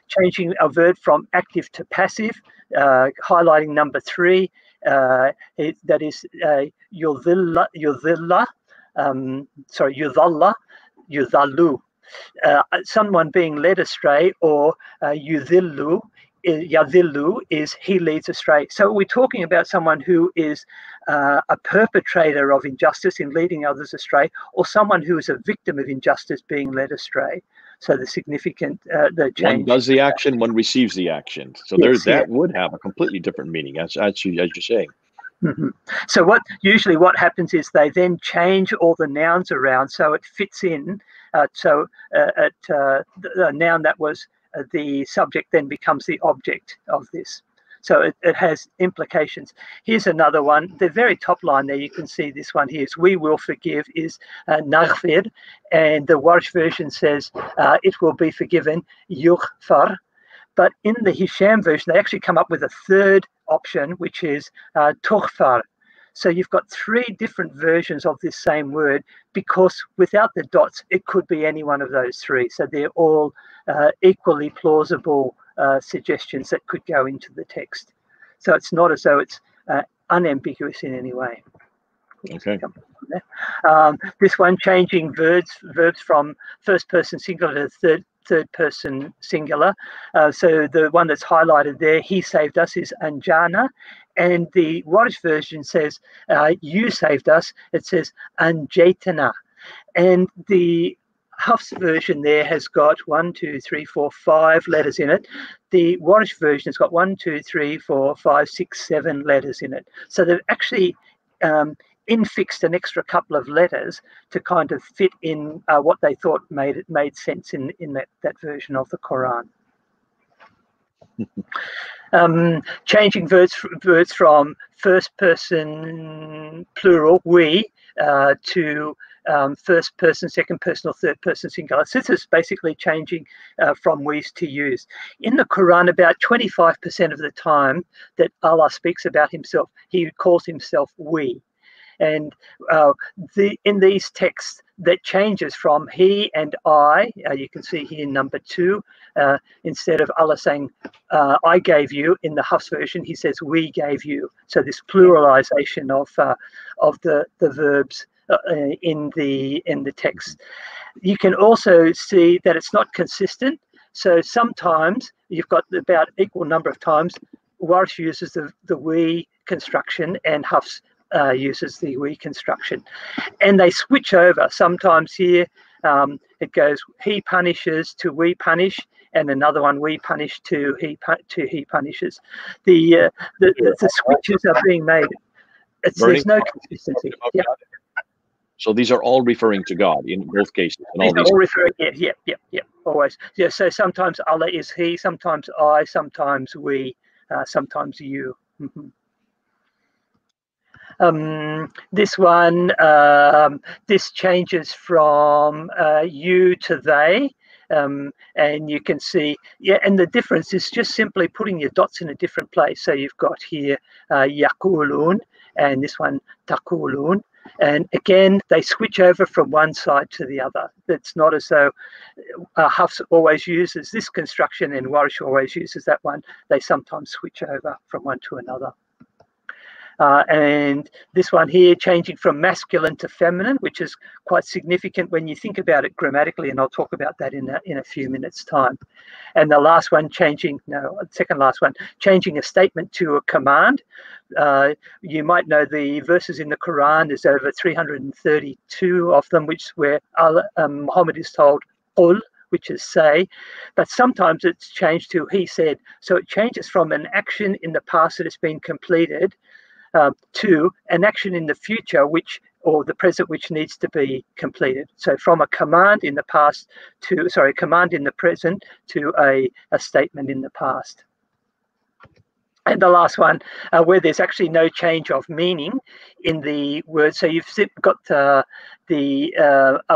Changing a verb from active to passive, highlighting number 3, that is yudhilla, yudhallu, someone being led astray, or yudhillu, yadhillu is he leads astray. So we're talking about someone who is a perpetrator of injustice in leading others astray, or someone who is a victim of injustice being led astray. So the significant the change. One does the action, one receives the action. So that would have a completely different meaning, as you're saying. Mm-hmm. So what happens is they then change all the nouns around so it fits in. The noun that was the subject then becomes the object of this. So it has implications. Here's another one. The very top line there, you can see this one here is we will forgive is naghfir, and the Warsh version says it will be forgiven, yughfar. But in the Hisham version, they actually come up with a third option, which is tughfar. So you've got three different versions of this same word, because without the dots, it could be any one of those three. So they're all equally plausible suggestions that could go into the text. So it's not as though it's unambiguous in any way. Okay. This one, changing verbs from first person singular to third person singular. So the one that's highlighted there, he saved us, is anjana. And the Warsh version says, you saved us. It says anjaytana. And the Hafs version there has got 1, 2, 3, 4, 5 letters in it. The Warsh version has got 1, 2, 3, 4, 5, 6, 7 letters in it. So they've actually infixed an extra couple of letters to kind of fit in what they thought made sense in that version of the Quran. Changing verbs from first person plural, we, to first person, second person, or third person singular. So this is basically changing from we's to you's. In the Quran, about 25% of the time that Allah speaks about himself, he calls himself we. And in these texts, that changes from he and I. You can see here number 2, instead of Allah saying I gave you in the Hafs version, he says we gave you. So this pluralization of the verbs in the text. You can also see that it's not consistent. So sometimes you've got about equal number of times Warsh uses the we construction and Hafs uses the we construction, and they switch over. Sometimes here it goes he punishes to we punish, and another one we punish to he punishes. The switches are being made. There's no consistency. Yeah. So these are all referring to God in both cases. These are all referring. Yeah. Always. Yeah. So sometimes Allah is he, sometimes I, sometimes we, sometimes you. Mm-hmm. This one, this changes from you to they, and you can see, and the difference is just simply putting your dots in a different place. So you've got here yakulun, and this one takulun, and again they switch over from one side to the other. It's not as though Hafs always uses this construction and Warsh always uses that one. They sometimes switch over from one to another. And this one here, changing from masculine to feminine, which is quite significant when you think about it grammatically, and I'll talk about that in a few minutes' time. And the last one, changing a statement to a command. You might know the verses in the Quran. There's over 332 of them, where Muhammad is told, "Qul," which is say, but sometimes it's changed to he said. So it changes from an action in the past that has been completed to an action in the future or the present which needs to be completed. So from a command in the past command in the present to a statement in the past. And the last one, where there's actually no change of meaning in the word. So you've got a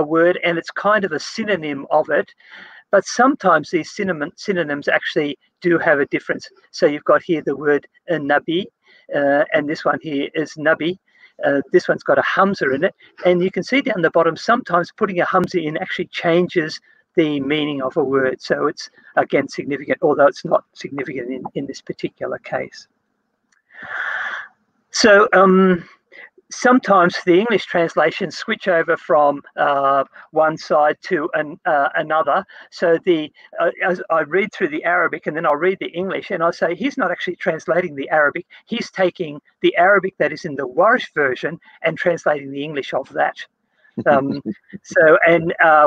word and it's kind of a synonym of it, but sometimes these synonyms actually do have a difference. So you've got here the word nabi, and this one here is nabi. This one's got a hamza in it, and you can see down the bottom sometimes putting a hamza in actually changes the meaning of a word. So it's again significant, although it's not significant in this particular case. So sometimes the English translations switch over from one side to another. So as I read through the Arabic and then I'll read the English, and I say he's not actually translating the Arabic. He's taking the Arabic that is in the Warsh version and translating the English of that.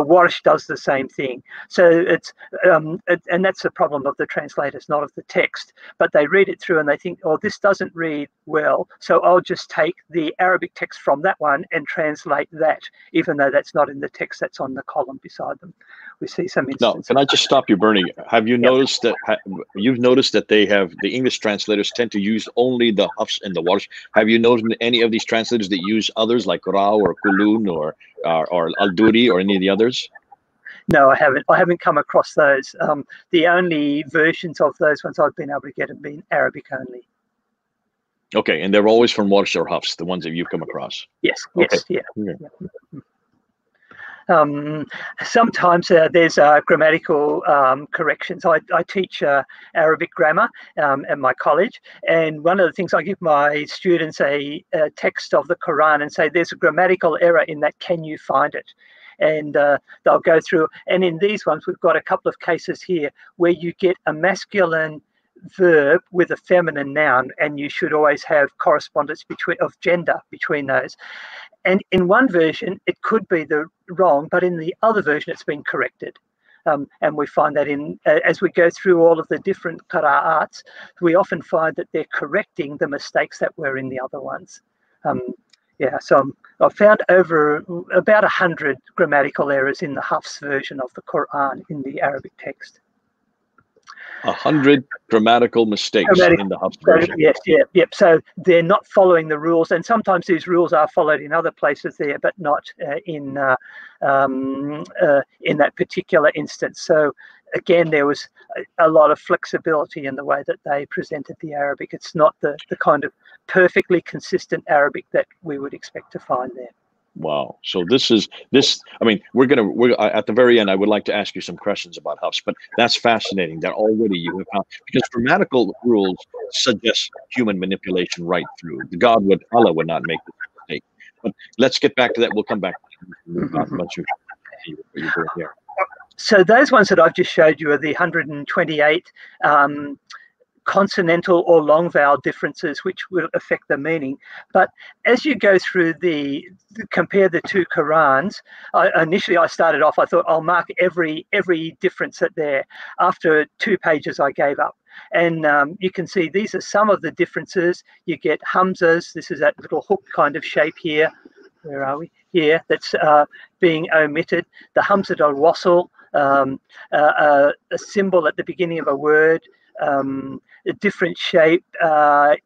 Warsh does the same thing. So it's and that's the problem of the translators, not of the text. But they read it through and they think, oh, this doesn't read well, so I'll just take the Arabic text from that one and translate that, even though that's not in the text that's on the column beside them. we see some Now, instances. can I just stop you, Bernie? Have you noticed that you've noticed that they have the English translators tend to use only the Hafs and the Warsh? Have you noticed any of these translators that use others like Rao or Kulun or Al-Duri or any of the others? No, I haven't. I haven't come across those. The only versions of those ones I've been able to get have been Arabic only. Okay, and they're always from Warsh or Hafs, the ones that you've come across. Yes. Okay. Yes. Yeah. Okay. Sometimes there's grammatical corrections. I teach Arabic grammar at my college, and one of the things I give my students a text of the Quran and say, there's a grammatical error in that, can you find it? And they'll go through, and in these ones we've got a couple of cases here where you get a masculine verb with a feminine noun, and you should always have correspondence of gender between those. And in one version, it could be the wrong, but in the other version, it's been corrected. And we find that as we go through all of the different qira'ats, we often find that they're correcting the mistakes that were in the other ones. So I've found over about 100 grammatical errors in the Hafs version of the Quran in the Arabic text. 100 grammatical mistakes in the Hafs version. Yes, yep. So they're not following the rules, and sometimes these rules are followed in other places there, but not in that particular instance. So again, there was a lot of flexibility in the way that they presented the Arabic. It's not the kind of perfectly consistent Arabic that we would expect to find there. Wow. So I mean, we're at the very end, I would like to ask you some questions about Hafs, but that's fascinating that already you have, because grammatical rules suggest human manipulation right through. Allah would not make this mistake. But let's get back to that. We'll come back once you see what you're doing here. So those ones that I've just showed you are the 128 consonantal or long vowel differences which will affect the meaning. But as you go through compare the two Qurans, initially I started off, I thought I'll mark every difference that there. After 2 pages I gave up. And you can see these are some of the differences. You get hamzas. This is that little hook kind of shape here. Where are we? Here, that's being omitted. The hamzat al-wasl, a symbol at the beginning of a word, a different shape, the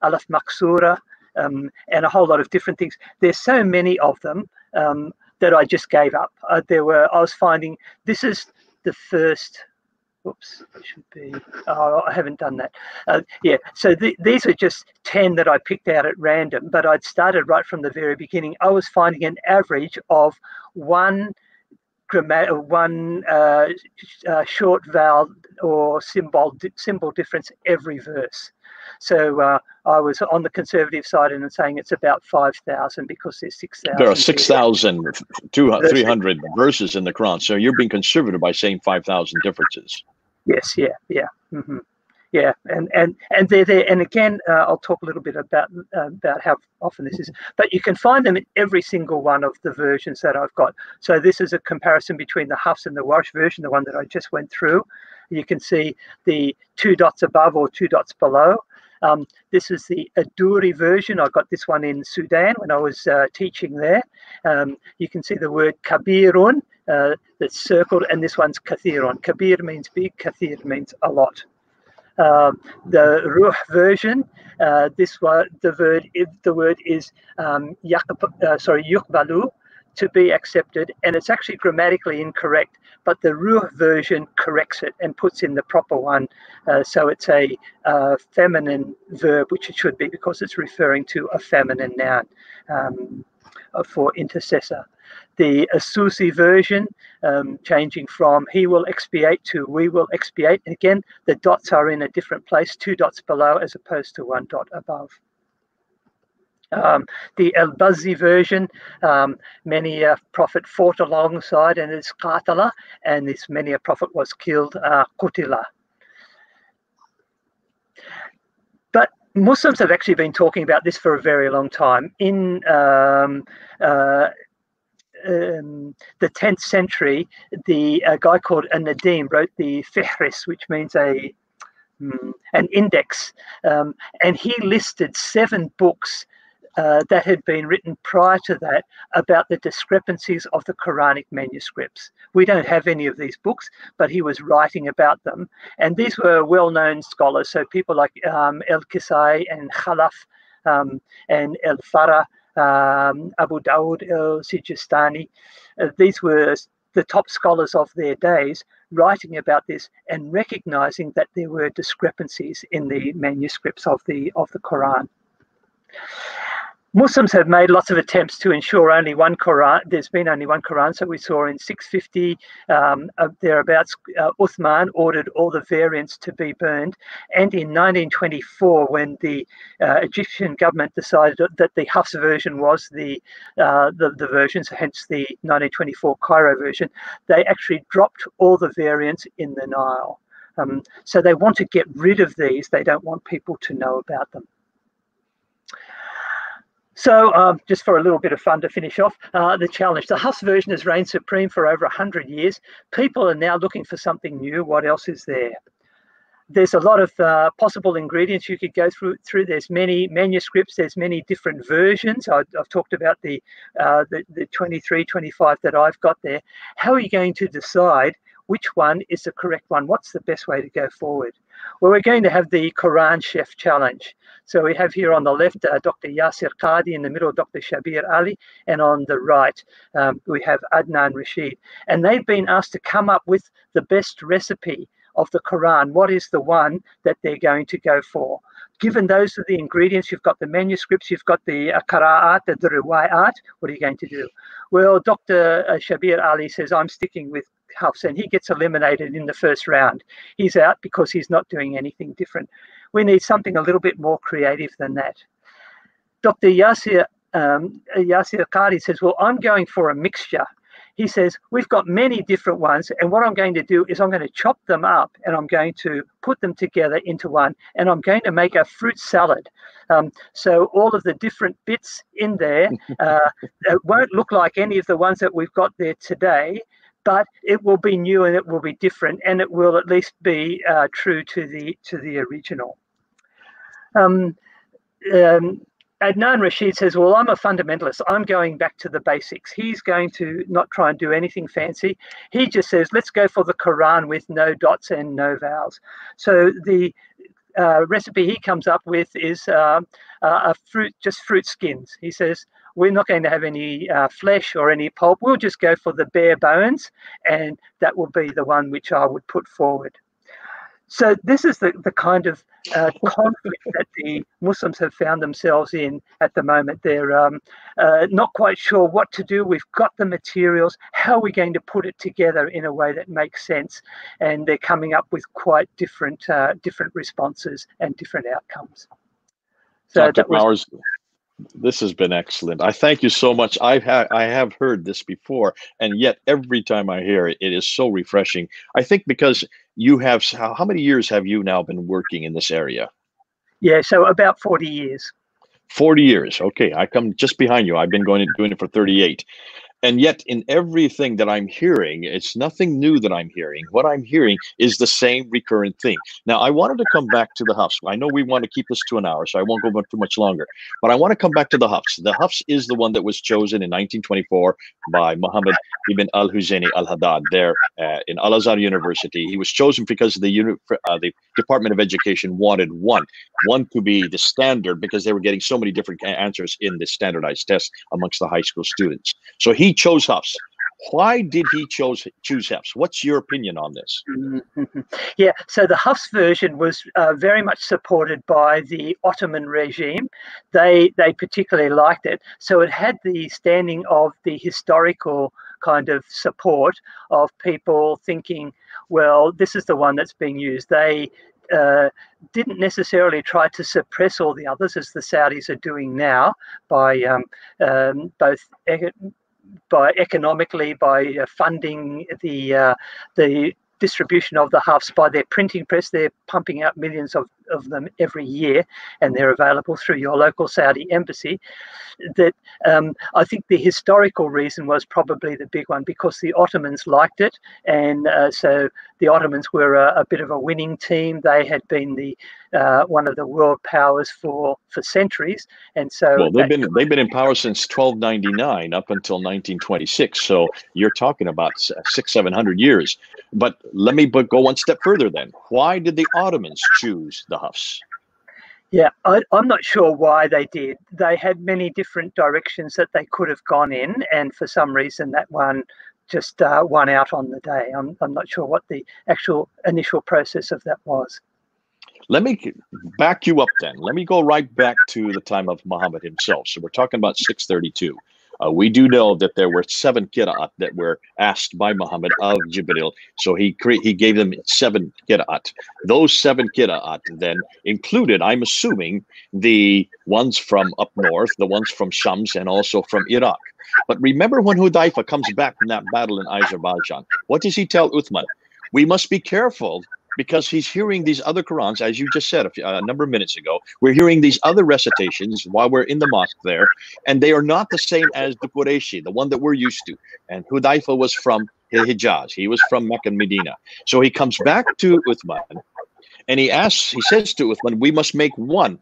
alaf maksura, and a whole lot of different things. There's so many of them that I just gave up. I was finding this is the first. Oops, it should be. Oh, I haven't done that. So these are just 10 that I picked out at random, but I'd started right from the very beginning. I was finding an average of one short vowel or symbol difference every verse. So I was on the conservative side and saying it's about 5,000 because there's 6,000. There are 6,300 verses in the Quran. So you're being conservative by saying 5,000 differences. Yes, yeah. Mm-hmm. Yeah, and they're there. And again, I'll talk a little bit about how often this is. But you can find them in every single one of the versions that I've got. So this is a comparison between the Hafs and the Warsh version, the one that I just went through. You can see the 2 dots above or 2 dots below. This is the Aduri version. I got this one in Sudan when I was teaching there. You can see the word kabirun that's circled, and this one's kathirun. Kabir means big, kathir means a lot. The Ruh version, the word is yuqbalu, to be accepted, and it's actually grammatically incorrect, but the Ruh version corrects it and puts in the proper one. So it's a feminine verb, which it should be because it's referring to a feminine noun for intercessor. The Asusi version, changing from he will expiate to we will expiate. Again, the dots are in a different place, 2 dots below as opposed to 1 dot above. The Al-Bazzi version, many a prophet fought alongside and is qatala, and this many a prophet was killed, qutila. But Muslims have actually been talking about this for a very long time. In the 10th century, a guy called An-Nadim wrote the Fihris, which means an index, and he listed 7 books that had been written prior to that about the discrepancies of the Quranic manuscripts. We don't have any of these books, but he was writing about them. And these were well-known scholars, so people like El-Kisai and Khalaf and El-Farah, Abu Dawud el-Sijistani. These were the top scholars of their days writing about this and recognizing that there were discrepancies in the manuscripts of the Quran. Muslims have made lots of attempts to ensure only one Quran. There's been only one Quran. So we saw in 650 thereabouts, Uthman ordered all the variants to be burned. And in 1924, when the Egyptian government decided that the Hafs version was the version, so hence the 1924 Cairo version, they actually dropped all the variants in the Nile. So they want to get rid of these. They don't want people to know about them. So just for a little bit of fun to finish off, the challenge. The Hafs version has reigned supreme for over 100 years. People are now looking for something new. What else is there? There's a lot of possible ingredients you could go through. There's many manuscripts. There's many different versions. I've talked about the 23, 25 that I've got there. How are you going to decide which one is the correct one? What's the best way to go forward? Well, we're going to have the Quran Chef Challenge. So we have here on the left Dr. Yasir Qadi, in the middle Dr. Shabir Ali, and on the right we have Adnan Rashid. And they've been asked to come up with the best recipe of the Quran. What is the one that they're going to go for? Given those are the ingredients, you've got the manuscripts, you've got the qira'at, the riwayat, what are you going to do? Well, Dr. Shabir Ali says, I'm sticking with Hafs, and he gets eliminated in the first round. He's out because he's not doing anything different. We need something a little bit more creative than that. Dr. Yasir Qadi says, well, I'm going for a mixture. He says, we've got many different ones, and what I'm going to do is I'm going to chop them up and I'm going to put them together into one, and I'm going to make a fruit salad. So all of the different bits in there it won't look like any of the ones that we've got there today, but it will be new and it will be different, and it will at least be true to the original. Adnan Rashid says, well, I'm a fundamentalist. I'm going back to the basics. He's going to not try and do anything fancy. He just says, let's go for the Quran with no dots and no vowels. So the recipe he comes up with is just fruit skins. He says, we're not going to have any flesh or any pulp. We'll just go for the bare bones, and that will be the one which I would put forward. So this is the kind of conflict that the Muslims have found themselves in at the moment. They're not quite sure what to do. We've got the materials. How are we going to put it together in a way that makes sense? And they're coming up with quite different responses and different outcomes. So Dr. Mowers, this has been excellent. I thank you so much. I have heard this before, and yet every time I hear it, it is so refreshing. I think because you have, how many years have you now been working in this area? Yeah, so about 40 years. 40 years. Okay, I come just behind you. I've been doing it for 38. And yet in everything that I'm hearing, it's nothing new that I'm hearing. What I'm hearing is the same recurrent thing. Now, I wanted to come back to the Hafs. I know we want to keep this to an hour, so I won't go too much longer. But I want to come back to the Hafs. The Hafs is the one that was chosen in 1924 by Muhammad ibn al-Husayni al-Haddad there in Al-Azhar University. He was chosen because the Department of Education wanted one to be the standard, because they were getting so many different answers in the standardized test amongst the high school students. So he chose Hafs. Why did he choose Hafs? What's your opinion on this? Yeah, so the Hafs version was very much supported by the Ottoman regime. They particularly liked it. So it had the standing of the historical kind of support of people thinking, well, this is the one that's being used. They didn't necessarily try to suppress all the others, as the Saudis are doing now, by economically, by funding the distribution of the Hafs by their printing press. They're pumping out millions of them every year, and they're available through your local Saudi embassy. That I think the historical reason was probably the big one, because the Ottomans liked it, and so the Ottomans were a bit of a winning team. They had been the one of the world powers for centuries, and so well, they've been in power since 1299 up until 1926. So you're talking about 600-700 years. But let me go one step further. Then, why did the Ottomans choose the Hafs? Yeah, I'm not sure why they did. They had many different directions that they could have gone in, and for some reason that one just won out on the day. I'm not sure what the actual initial process of that was. Let me back you up then. Let me go right back to the time of Muhammad himself. So we're talking about 632. We do know that there were 7 qira'at that were asked by Muhammad of Jibril. So he gave them 7 qira'at. Those 7 qira'at then included, I'm assuming, the ones from up north, the ones from Shams, and also from Iraq. But remember when Hudayfa comes back from that battle in Azerbaijan, what does he tell Uthman? We must be careful, because he's hearing these other Qur'ans, as you just said a number of minutes ago. We're hearing these other recitations while we're in the mosque there, and they are not the same as the Qurayshi, the one that we're used to. And Hudayfa was from Hijaz. He was from Mecca and Medina. So he comes back to Uthman, and he says to Uthman, we must make one,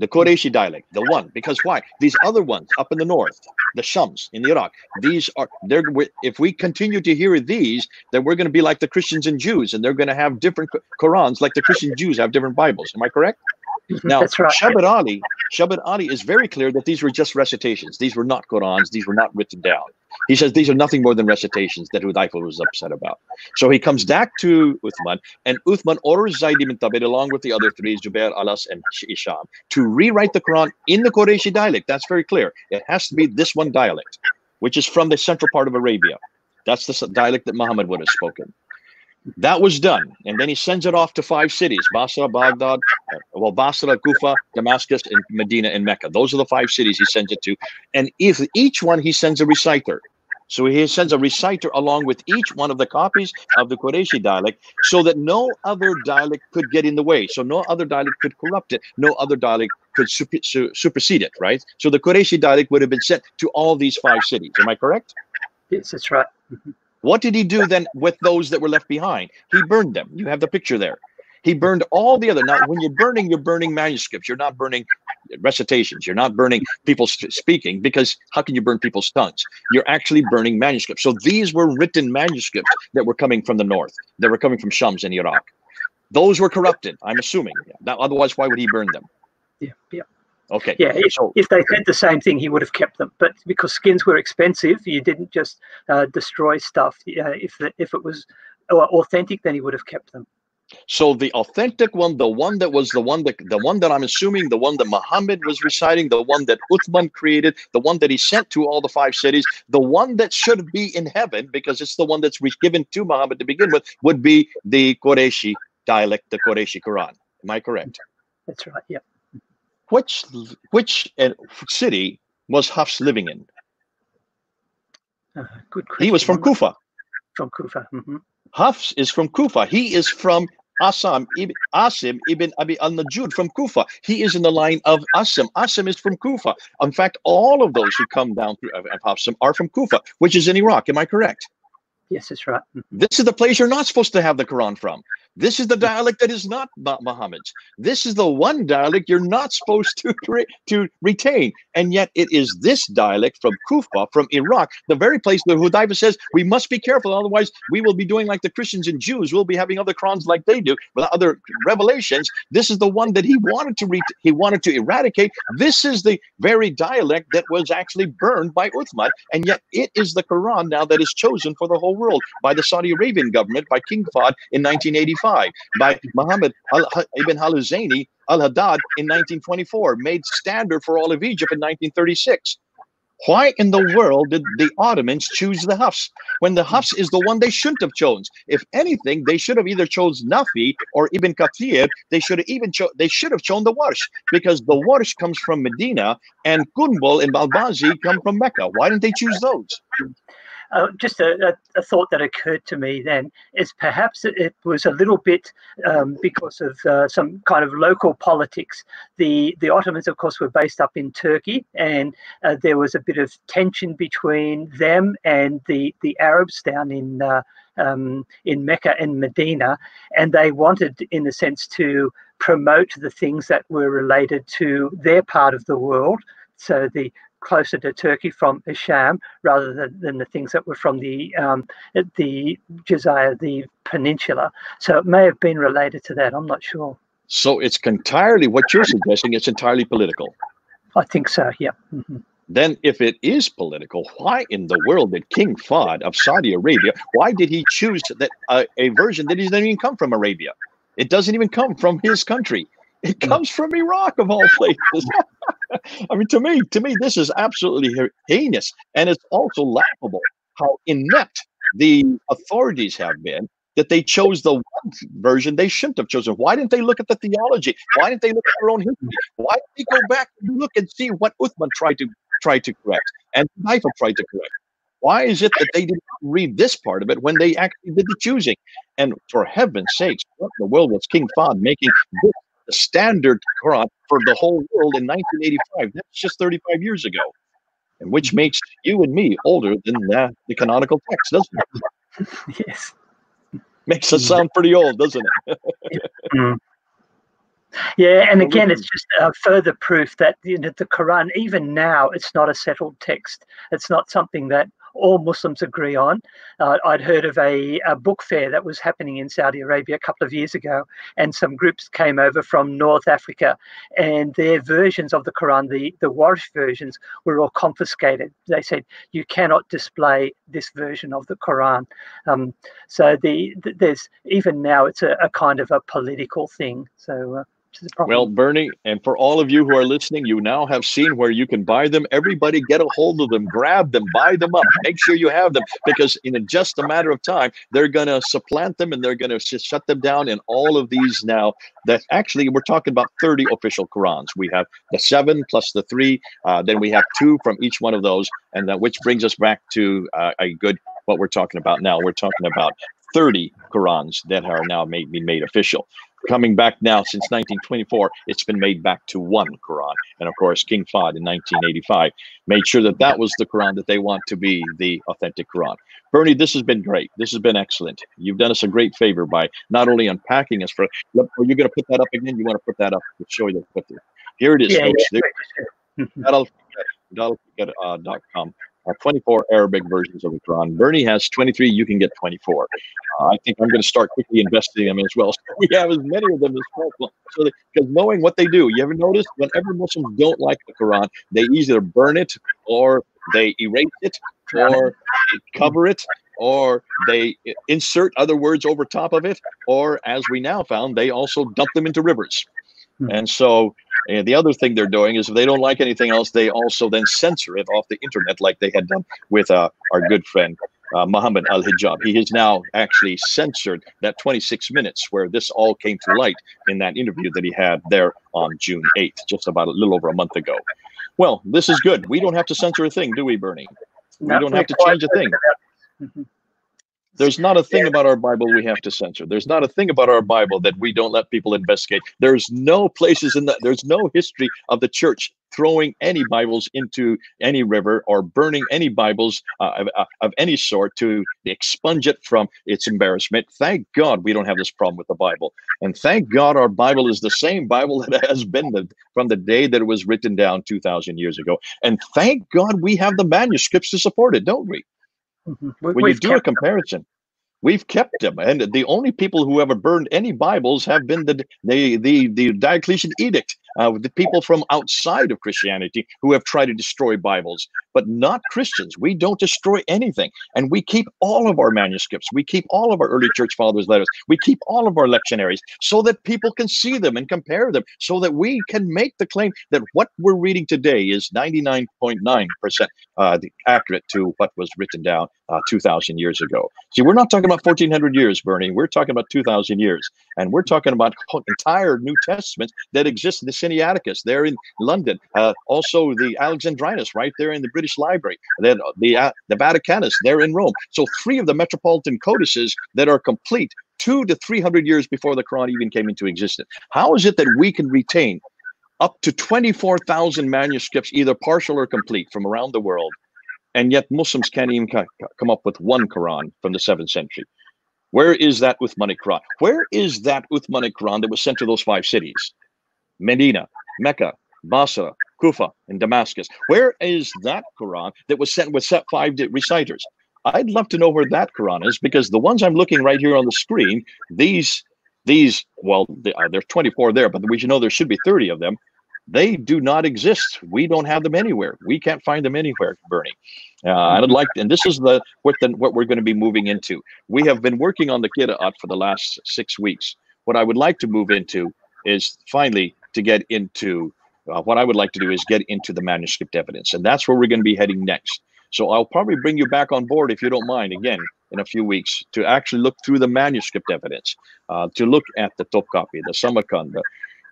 the Qurayshi dialect, the one. Because why? These other ones up in the north, the Shams in Iraq, if we continue to hear these, then we're going to be like the Christians and Jews, and they're going to have different Qur'ans, like the Christian Jews have different Bibles. Am I correct? Now, that's right. Shabbat Ali is very clear that these were just recitations. These were not Qur'ans. These were not written down. He says these are nothing more than recitations that Hudayfa was upset about. So he comes back to Uthman, and Uthman orders Zayd ibn Thabit, along with the other 3, Zubair, Alas, and Isham, to rewrite the Quran in the Qurayshi dialect. That's very clear. It has to be this one dialect, which is from the central part of Arabia. That's the dialect that Muhammad would have spoken. That was done, and then he sends it off to 5 cities: Basra, Baghdad, Basra, Kufa, Damascus, and Medina, and Mecca. Those are the 5 cities he sends it to. And if each one, he sends a reciter. So he sends a reciter along with each one of the copies of the Qurayshi dialect, so that no other dialect could get in the way. So no other dialect could corrupt it. No other dialect could supersede it, right? So the Qurayshi dialect would have been sent to all these 5 cities. Am I correct? Yes, that's right. What did he do then with those that were left behind? He burned them. You have the picture there. He burned all the other. Now, when you're burning manuscripts. You're not burning recitations. You're not burning people speaking, because how can you burn people's tongues? You're actually burning manuscripts. So these were written manuscripts that were coming from the north, that were coming from Shams in Iraq. Those were corrupted, I'm assuming. Now, otherwise, why would he burn them? Yeah. Okay. Yeah, if they said the same thing, he would have kept them. But because skins were expensive, you didn't just destroy stuff. If it was authentic, then he would have kept them. So the authentic one, the one that I'm assuming, the one that Muhammad was reciting, the one that Uthman created, the one that he sent to all the 5 cities, the one that should be in heaven, because it's the one that's given to Muhammad to begin with, would be the Qurayshi dialect, the Qurayshi Quran. Am I correct? That's right. Yeah. Which city was Hafs living in? Good question. He was from Kufa. From Kufa. Mm-hmm. Hafs is from Kufa. He is from Asim ibn Abi al-Najud from Kufa. He is in the line of Asim. Asim is from Kufa. In fact, all of those who come down through Hafs are from Kufa, which is in Iraq. Am I correct? Yes, that's right. Mm-hmm. This is the place you're not supposed to have the Quran from. This is the dialect that is not Muhammad's. This is the one dialect you're not supposed to retain. And yet it is this dialect from Kufa, from Iraq, the very place where Hudayfa says, we must be careful, otherwise we will be doing like the Christians and Jews. We'll be having other Qurans like they do, with other revelations. This is the one that he wanted to eradicate. This is the very dialect that was actually burned by Uthman. And yet it is the Quran now that is chosen for the whole world by the Saudi Arabian government, by King Fahd in 1985. By Muhammad ibn al-Husayni al-Haddad in 1924, made standard for all of Egypt in 1936. Why in the world did the Ottomans choose the Hafs, when the Hafs is the one they shouldn't have chosen? If anything, they should have either chose Nafi or Ibn Kathir. They should have chosen the Warsh, because the Warsh comes from Medina and Qunbul and Balbazi come from Mecca. Why didn't they choose those? just a thought that occurred to me then is perhaps it was a little bit because of some kind of local politics. The Ottomans, of course, were based up in Turkey, and there was a bit of tension between them and the Arabs down in Mecca and Medina, and they wanted, in a sense, to promote the things that were related to their part of the world, so the closer to Turkey from Isham, rather than the things that were from the Jazira, the peninsula. So it may have been related to that. I'm not sure. So it's entirely, what you're suggesting, it's entirely political. I think so, yeah. Mm-hmm. Then if it is political, why in the world did King Fahd of Saudi Arabia, why did he choose that a version that doesn't even come from Arabia? It doesn't even come from his country. It comes from Iraq, of all places. I mean, to me, this is absolutely heinous. And it's also laughable how inept the authorities have been that they chose the one version they shouldn't have chosen. Why didn't they look at the theology? Why didn't they look at their own history? Why didn't they go back and look and see what Uthman tried to correct and Haifa tried to correct? Why is it that they did not read this part of it when they actually did the choosing? And for heaven's sakes, what in the world was King Fahd making this the standard Quran for the whole world in 1985? That's just 35 years ago, and which makes you and me older than the canonical text, doesn't it? Yes. Makes us sound pretty old, doesn't it? Yeah, and again, it's just further proof that the Quran, even now, it's not a settled text. It's not something that all Muslims agree on. I'd heard of a book fair that was happening in Saudi Arabia a couple of years ago, and some groups came over from North Africa, and their versions of the Quran, the Warsh versions, were all confiscated. They said, you cannot display this version of the Quran. So there's, even now, it's a kind of a political thing. So well, Bernie, and for all of you who are listening, you now have seen where you can buy them. Everybody get a hold of them, grab them, buy them up, make sure you have them, because in just a matter of time, they're going to supplant them and they're going to shut them down. And all of these now, that actually we're talking about 30 official Qurans. We have the 7 plus the 3, then we have 2 from each one of those, and which brings us back to a good, what we're talking about now. We're talking about 30 Qurans that are now being made official. Coming back now, since 1924, it's been made back to 1 Quran. And of course, King Fahd in 1985 made sure that that was the Quran that they want to be the authentic Quran. Bernie, this has been great. This has been excellent. You've done us a great favor by not only unpacking us for, are you going to put that up again? You want to put that up to show you the put there. Here it is, folks. Adalfiqh.com. 24 Arabic versions of the Quran. Bernie has 23. You can get 24. I think I'm going to start quickly investing them as well. So we have as many of them as possible. So because knowing what they do, you ever notice whenever Muslims don't like the Quran, they either burn it, or they erase it, or they cover it, or they insert other words over top of it, or as we now found, they also dump them into rivers. And so the other thing they're doing is if they don't like anything else, they also then censor it off the internet, like they had done with our good friend Muhammad al-Hijab. He has now actually censored that 26 minutes where this all came to light in that interview that he had there on June 8th, just about a little over a month ago. Well, this is good. We don't have to censor a thing, do we, Bernie? We don't have to change a thing. There's not a thing about our Bible we have to censor. There's not a thing about our Bible that we don't let people investigate. There's no places in that. There's no history of the church throwing any Bibles into any river or burning any Bibles of any sort to expunge it from its embarrassment. Thank God we don't have this problem with the Bible. And thank God our Bible is the same Bible that has been from the day that it was written down 2,000 years ago. And thank God we have the manuscripts to support it, don't we? When you do a comparison, we've kept them, and the only people who ever burned any Bibles have been the Diocletian edict, the people from outside of Christianity who have tried to destroy Bibles, but not Christians. We don't destroy anything, and we keep all of our manuscripts. We keep all of our early church fathers' letters. We keep all of our lectionaries so that people can see them and compare them, so that we can make the claim that what we're reading today is 99.9% accurate to what was written down 2,000 years ago. See, we're not talking about 1,400 years, Bernie. We're talking about 2,000 years, and we're talking about entire New Testaments that exist in the Sinaiticus there in London, also the Alexandrinus right there in the British Library, then the Vaticanus there in Rome. So 3 of the metropolitan codices that are complete 200 to 300 years before the Quran even came into existence. How is it that we can retain up to 24,000 manuscripts, either partial or complete, from around the world, and yet Muslims can't even come up with one Quran from the 7th century? Where is that Uthmanic Quran? Where is that Uthmanic Quran that was sent to those 5 cities? Medina, Mecca, Basra, Kufa, and Damascus. Where is that Quran that was sent with 5 reciters? I'd love to know where that Quran is, because the ones I'm looking right here on the screen, these, well, there's 24 there, but we should know there should be 30 of them. They do not exist. We don't have them anywhere. We can't find them anywhere, Bernie. I'd like, and this is what we're going to be moving into. We have been working on the Qira'at for the last 6 weeks. What I would like to move into is finally to get into, what I would like to do is get into the manuscript evidence. And that's where we're going to be heading next. So I'll probably bring you back on board, if you don't mind, again, in a few weeks, to actually look through the manuscript evidence, to look at the Topkapi, the Samarkand,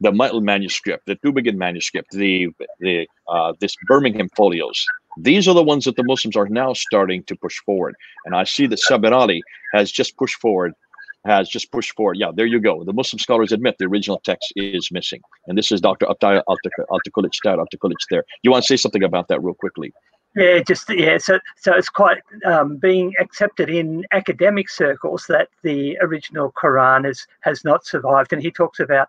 the Mittel manuscript, the Tübingen manuscript, this Birmingham folios. These are the ones that the Muslims are now starting to push forward. And I see that Sabir Ali has just pushed forward. Yeah, there you go. The Muslim scholars admit the original text is missing. And this is Dr. Ataya Altikulich there. You want to say something about that real quickly? Yeah, so it's quite being accepted in academic circles that the original Quran has not survived. And he talks about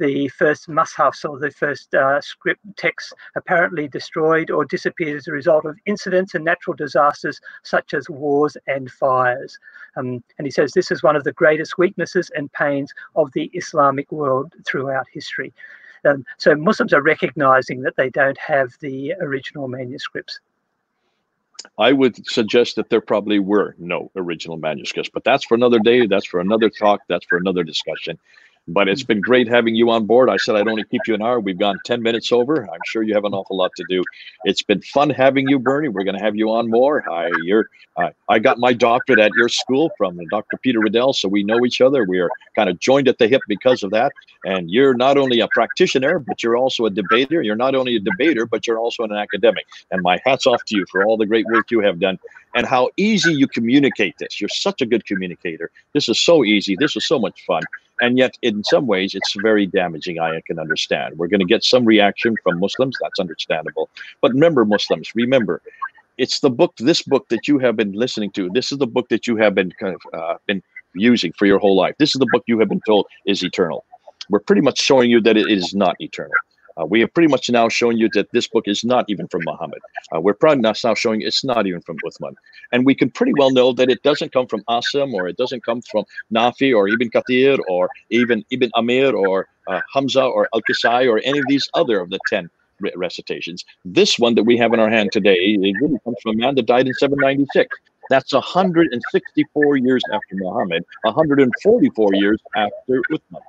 the first mushafs, or the first script texts, apparently destroyed or disappeared as a result of incidents and natural disasters such as wars and fires. And he says this is one of the greatest weaknesses and pains of the Islamic world throughout history. So Muslims are recognizing that they don't have the original manuscripts. I would suggest that there probably were no original manuscripts, but that's for another day. That's for another talk. That's for another discussion. But it's been great having you on board. I said I'd only keep you an hour. We've gone 10 minutes over. I'm sure you have an awful lot to do. It's been fun having you, Bernie. We're going to have you on more. I got my doctorate at your school from Dr. Peter Riddell, so we know each other. We are kind of joined at the hip because of that. And you're not only a practitioner, but you're also a debater. You're not only a debater, but you're also an academic. And my hat's off to you for all the great work you have done and how easy you communicate this. You're such a good communicator. This is so easy. This is so much fun. And yet, in some ways, it's very damaging. I can understand. We're going to get some reaction from Muslims. That's understandable. But remember, Muslims, remember, it's this book that you have been listening to. This is the book that you have been been using for your whole life. This is the book you have been told is eternal. We're pretty much showing you that it is not eternal. We have pretty much now shown you that this book is not even from Muhammad. We're probably now showing it's not even from Uthman. And we can pretty well know that it doesn't come from Asim, or it doesn't come from Nafi, or Ibn Kathir, or even Ibn Amir, or Hamza, or Al-Kisai, or any of these other of the 10 recitations. This one that we have in our hand today, it really comes from a man that died in 796. That's 164 years after Muhammad, 144 years after Uthman.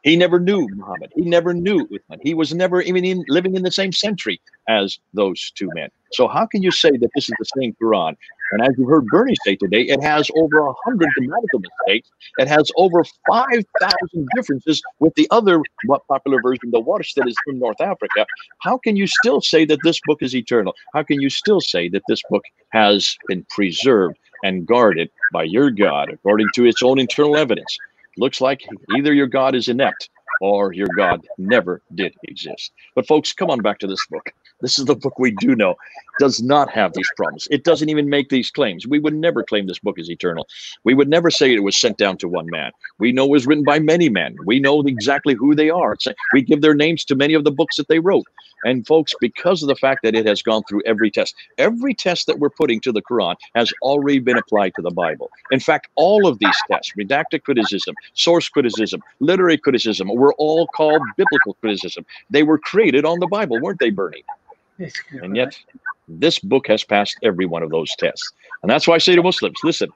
He never knew Muhammad. He never knew Uthman. He was never even living in the same century as those two men. So how can you say that this is the same Quran? And as you heard Bernie say today, it has over 100 grammatical mistakes. It has over 5,000 differences with the other popular version, the Warsh, that is from North Africa. How can you still say that this book is eternal? How can you still say that this book has been preserved and guarded by your God according to its own internal evidence? Looks like either your God is inept or your God never did exist. But folks, come on back to this book. This is the book we do know does not have these problems. It doesn't even make these claims. We would never claim this book is eternal. We would never say it was sent down to one man. We know it was written by many men. We know exactly who they are. We give their names to many of the books that they wrote. And folks, because of the fact that it has gone through every test that we're putting to the Quran has already been applied to the Bible. In fact, all of these tests, redacted criticism, source criticism, literary criticism, were all called biblical criticism. They were created on the Bible, weren't they, Bernie? And yet, this book has passed every one of those tests. And that's why I say to Muslims, listen,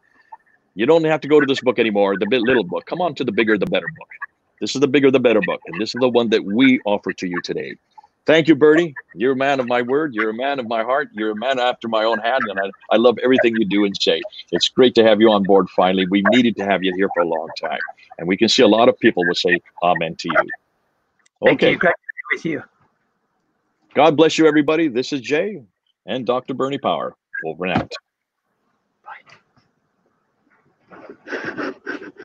you don't have to go to this book anymore, the little book. Come on to the bigger, the better book. This is the bigger, the better book. And this is the one that we offer to you today. Thank you, Bernie. You're a man of my word. You're a man of my heart. You're a man after my own hand. And I love everything you do and say. It's great to have you on board finally. We needed to have you here for a long time. And we can see a lot of people will say amen to you. Thank Okay. you. Great to be with you. God bless you, everybody. This is Jay and Dr. Bernie Power. Over and out. Bye.